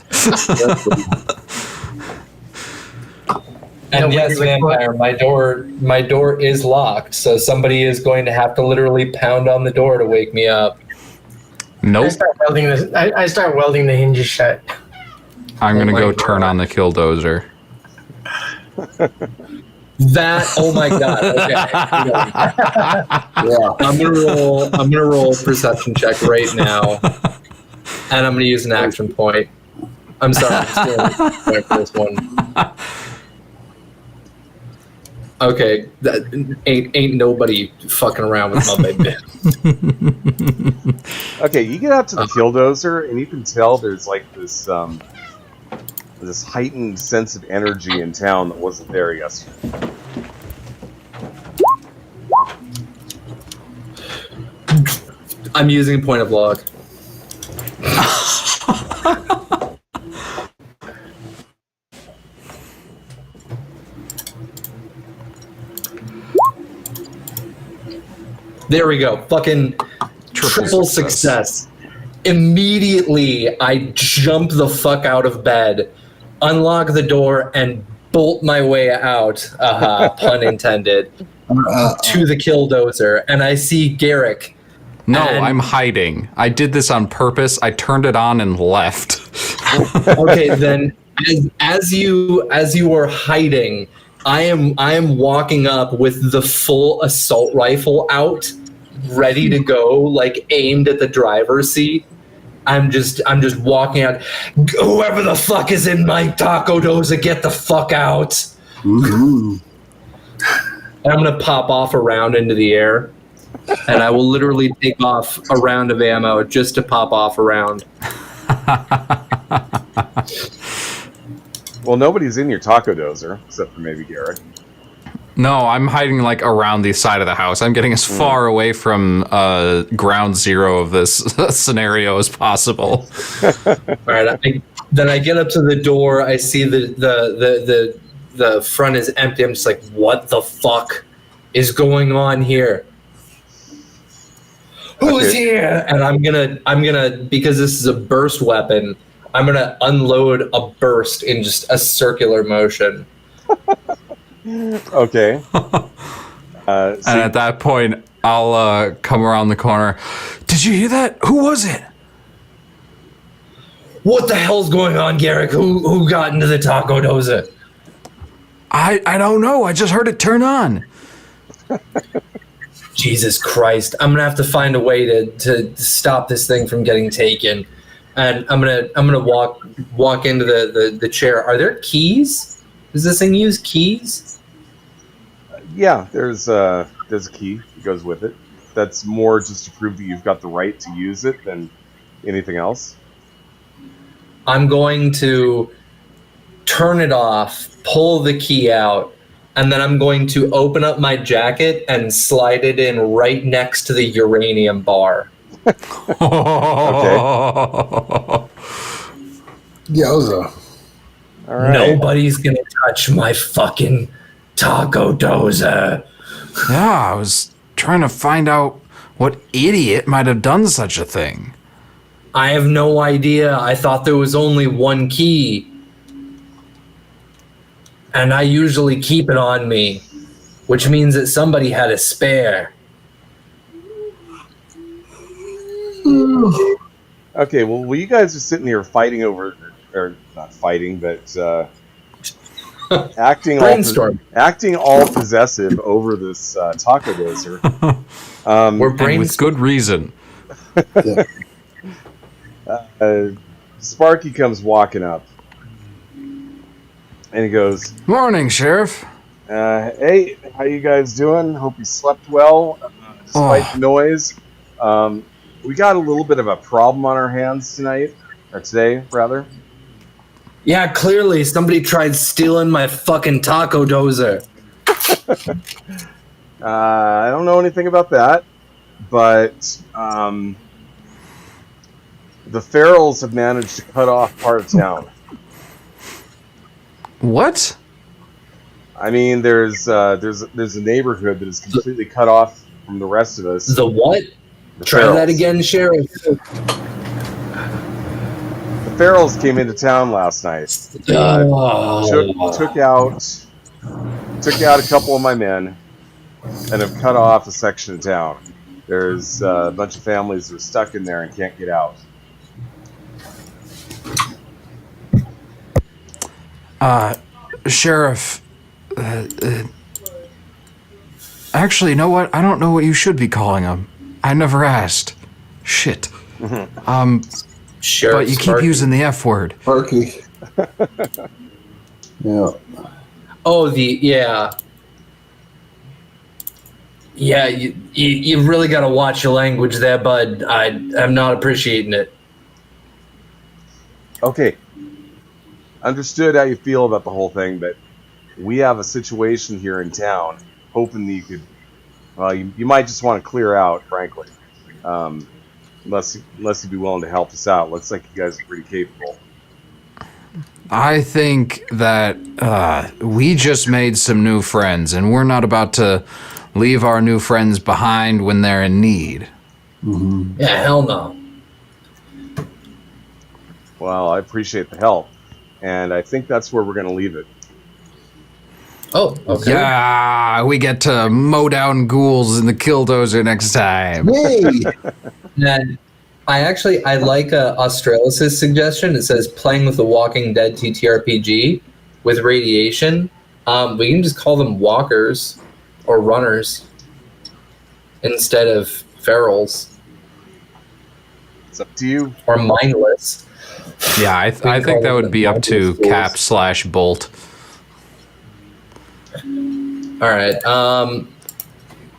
And No, yes, wait, vampire, my door is locked, so somebody is going to have to literally pound on the door to wake me up. Nope. I start welding the hinges shut. I'm gonna my go God. turn on the killdozer. Oh my god. Okay. Yeah. I'm gonna roll a perception check right now. And I'm gonna use an action point. I'm sorry, I'm stealing an action point for this one. Okay, that ain't nobody fucking around with my baby. Okay, you get out to the killdozer, and you can tell there's like this this heightened sense of energy in town that wasn't there yesterday. I'm using point of log. There we go. Fucking triple success. Immediately, I jump the fuck out of bed, unlock the door, and bolt my way out, pun intended, to the killdozer. And I see Garrick. No, And- I'm hiding. I did this on purpose. I turned it on and left. Okay, then as you were hiding, I am walking up with the full assault rifle out, ready to go, like aimed at the driver's seat. I'm just walking out. Whoever the fuck is in my taco doza, get the fuck out. Mhm. And I'm gonna pop off a round into the air, and I will literally take off a round of ammo just to pop off a round. Well, nobody's in your taco dozer except for maybe Garrett. No, I'm hiding like around the side of the house. I'm getting as far away from ground zero of this scenario as possible. All right. Then I get up to the door. I see the front is empty. I'm just like, what the fuck is going on here? Who's Okay. here? And I'm gonna because this is a burst weapon. I'm gonna unload a burst in just a circular motion. Okay. And at that point, I'll come around the corner. Did you hear that? Who was it? What the hell's going on, Garrick? Who got into the taco doza? I don't know. I just heard it turn on. Jesus Christ! I'm gonna have to find a way to stop this thing from getting taken, and I'm gonna walk into the chair. Are there keys? Does this thing use keys? Yeah, there's a key that goes with it. That's more just to prove that you've got the right to use it than anything else. I'm going to turn it off, pull the key out, and then I'm going to open up my jacket and slide it in right next to the uranium bar. Yowza. All right. Nobody's gonna touch my fucking taco doza. Yeah, I was trying to find out what idiot might have done such a thing. I have no idea. I thought there was only one key. And I usually keep it on me, which means that somebody had a spare. Okay, well, you guys are sitting here fighting over, or not fighting, but acting Brainstorm. acting all possessive over this taco dozer. We're And with good reason. Sparky comes walking up, and he goes, Morning, Sheriff. "Hey, how you guys doing? Hope you slept well, despite the noise. We got a little bit of a problem on our hands tonight, or today, rather. Yeah, clearly somebody tried stealing my fucking taco dozer. I don't know anything about that, but the Ferals have managed to cut off part of town. What? I mean, there's a neighborhood that is completely cut off from the rest of us. The what? The Try Ferals. that again, Sheriff. The Ferals came into town last night. Took out a couple of my men and have cut off a section of town. There's a bunch of families that are stuck in there and can't get out. Sheriff, actually, you know what? I don't know what you should be calling him. I never asked. Shit. Sheriff But you keep Sparky. using the F word. Sparky. Yeah. Oh, yeah. Yeah, you really got to watch your language there, bud. I'm not appreciating it. Okay. Understood how you feel about the whole thing, but we have a situation here in town. Hoping that you could, well, you might just want to clear out, frankly. Unless you'd be willing to help us out. Looks like you guys are pretty capable. I think that we just made some new friends, and we're not about to leave our new friends behind when they're in need. Yeah, hell no. Well, I appreciate the help, and I think that's where we're going to leave it. Oh, okay. Yeah, we get to mow down ghouls in the Killdozer next time. Yay! And I like Australis' suggestion. It says playing with the Walking Dead TTRPG with radiation. We can just call them walkers or runners instead of ferals It's up to you. or mindless. Yeah, I think that would be up to Cap/Bolt. All right. I'm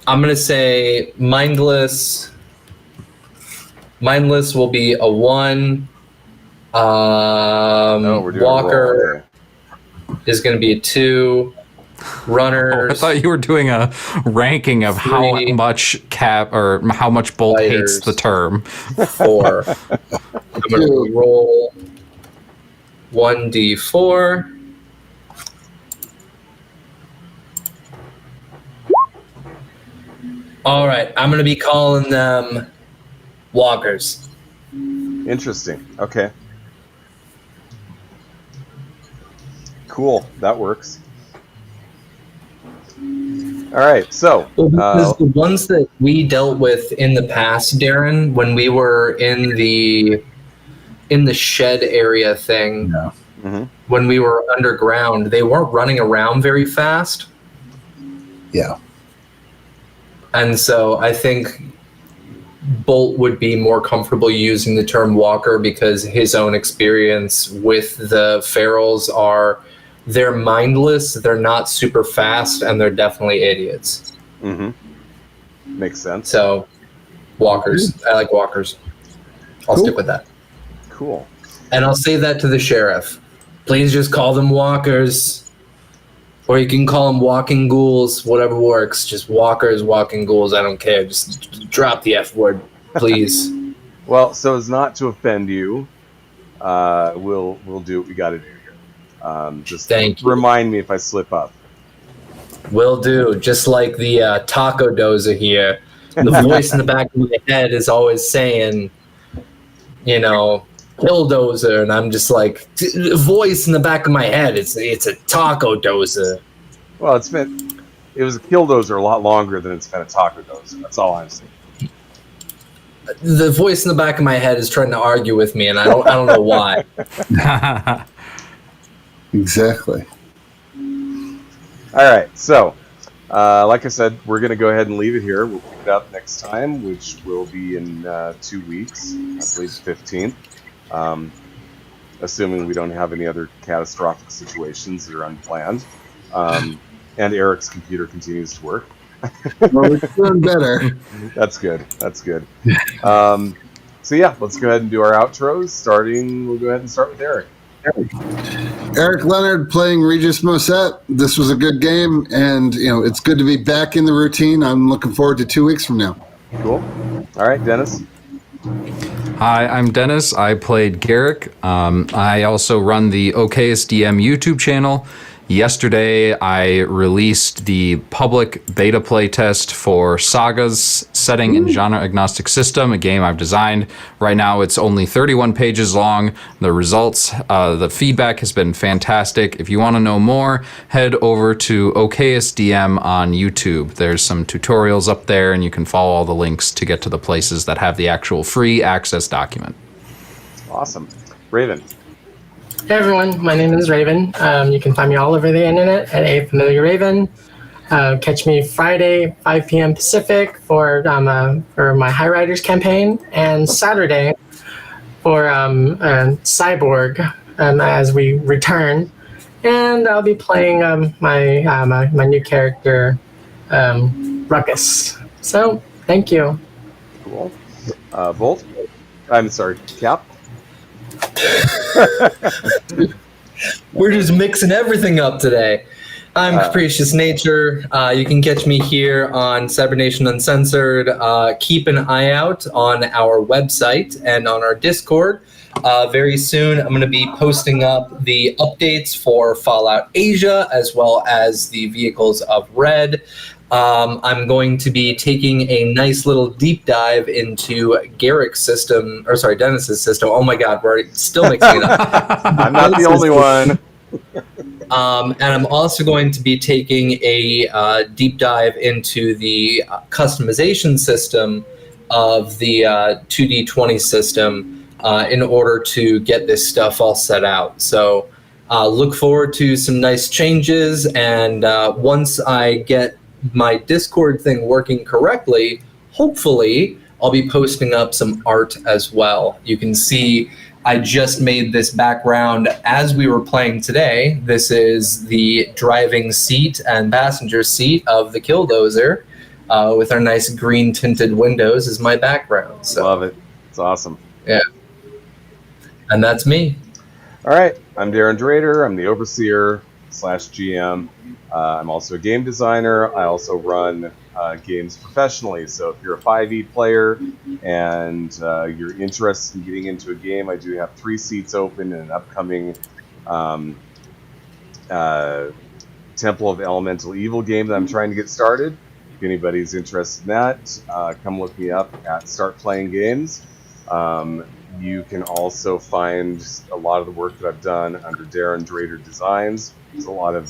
gonna say mindless. Mindless will be a 1. We're doing Walker a roll. is gonna be a 2. Runners. I thought you were doing a ranking of how 3. much Cap or how much Bolt hates Fighters. the term. 4. I'm gonna roll 1d4. All right, I'm gonna be calling them walkers. Interesting. Okay. Cool. That works. All right. So, Because the ones that we dealt with in the past, Darren, when we were in the shed area thing, mhm. when we were underground, they weren't running around very fast. Yeah. And so I think Bolt would be more comfortable using the term walker because his own experience with the ferals are they're mindless, they're not super fast, and they're definitely idiots. Mm-hmm. Makes sense. So walkers. I like walkers. I'll Cool. stick with that. Cool. And I'll say that to the sheriff. Please just call them walkers. Or you can call them walking ghouls, whatever works. Just walkers, walking ghouls, I don't care. Just drop the F word, please. Well, so as not to offend you, we'll do what we got to do here. Just Thank you. remind me if I slip up. Will do. Just like the taco dozer here. The voice in the back of my head is always saying, you know, Killdozer, and I'm just like, voice in the back of my head. It's a taco dozer. Well, it was a Killdozer a lot longer than it's been a Taco Dozer. That's all I'm saying. The voice in the back of my head is trying to argue with me, and I don't know why. Exactly. All right. So, like I said, we're going to go ahead and leave it here. We'll pick it up next time, which will be in 2 weeks. I believe the 15th. Assuming we don't have any other catastrophic situations that are unplanned. And Eric's computer continues to work. Well, we're doing better. That's good. That's good. So yeah, let's go ahead and do our outros. We'll go ahead and start with Eric. Eric Leonard playing Regis Moset. This was a good game, and it's good to be back in the routine. I'm looking forward to 2 weeks from now. Cool. All right, Dennis. Hi, I'm Dennis. I played Garrick. I also run the OKSDM YouTube channel, Yesterday, I released the public beta playtest for Saga's setting and genre agnostic system, a game I've designed. Right now, it's only 31 pages long. The results, the feedback has been fantastic. If you want to know more, head over to OKSDM on YouTube. There's some tutorials up there, and you can follow all the links to get to the places that have the actual free access document. Awesome. Raven. Hey everyone, my name is Raven. You can find me all over the internet at A Familiar Raven. Catch me Friday, 5 p.m. Pacific for my High Riders campaign, and Saturday for Cyborg as we return. And I'll be playing my new character, Ruckus. So, thank you. Cool. Volt. I'm sorry, Cap. We're just mixing everything up today. I'm Capricious Nature. You can catch me here on Cybernation Uncensored. Keep an eye out on our website and on our Discord. Very soon, I'm going to be posting up the updates for Fallout Asia, as well as the Vehicles of Red. I'm going to be taking a nice little deep dive into Garrick's system, or sorry, Dennis's system. Oh my God, we're still mixing it up. I'm not the only one. And I'm also going to be taking a deep dive into the customization system of the 2D20 system in order to get this stuff all set out. So look forward to some nice changes, and once I get my Discord thing working correctly, hopefully I'll be posting up some art as well. You can see I just made this background as we were playing today. This is the driving seat and passenger seat of the Killdozer with our nice green tinted windows as my background. So, love it. It's awesome. Yeah. And that's me. All right. I'm Darren Drader. I'm the Overseer / GM. I'm also a game designer. I also run games professionally. So if you're a 5e player and you're interested in getting into a game, I do have 3 seats open in an upcoming Temple of Elemental Evil game that I'm trying to get started. If anybody's interested in that, come look me up at Start Playing Games. You can also find a lot of the work that I've done under Darren Drader Designs. There's a lot of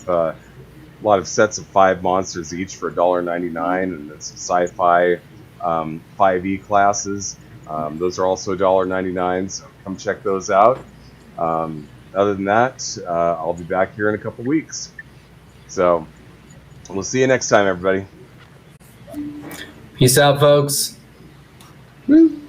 sets of 5 monsters each for $1.99, and then some sci-fi 5e classes. Those are also $1.99, so come check those out. Other than that, I'll be back here in a couple weeks. So we'll see you next time, everybody. Peace out, folks. Woo.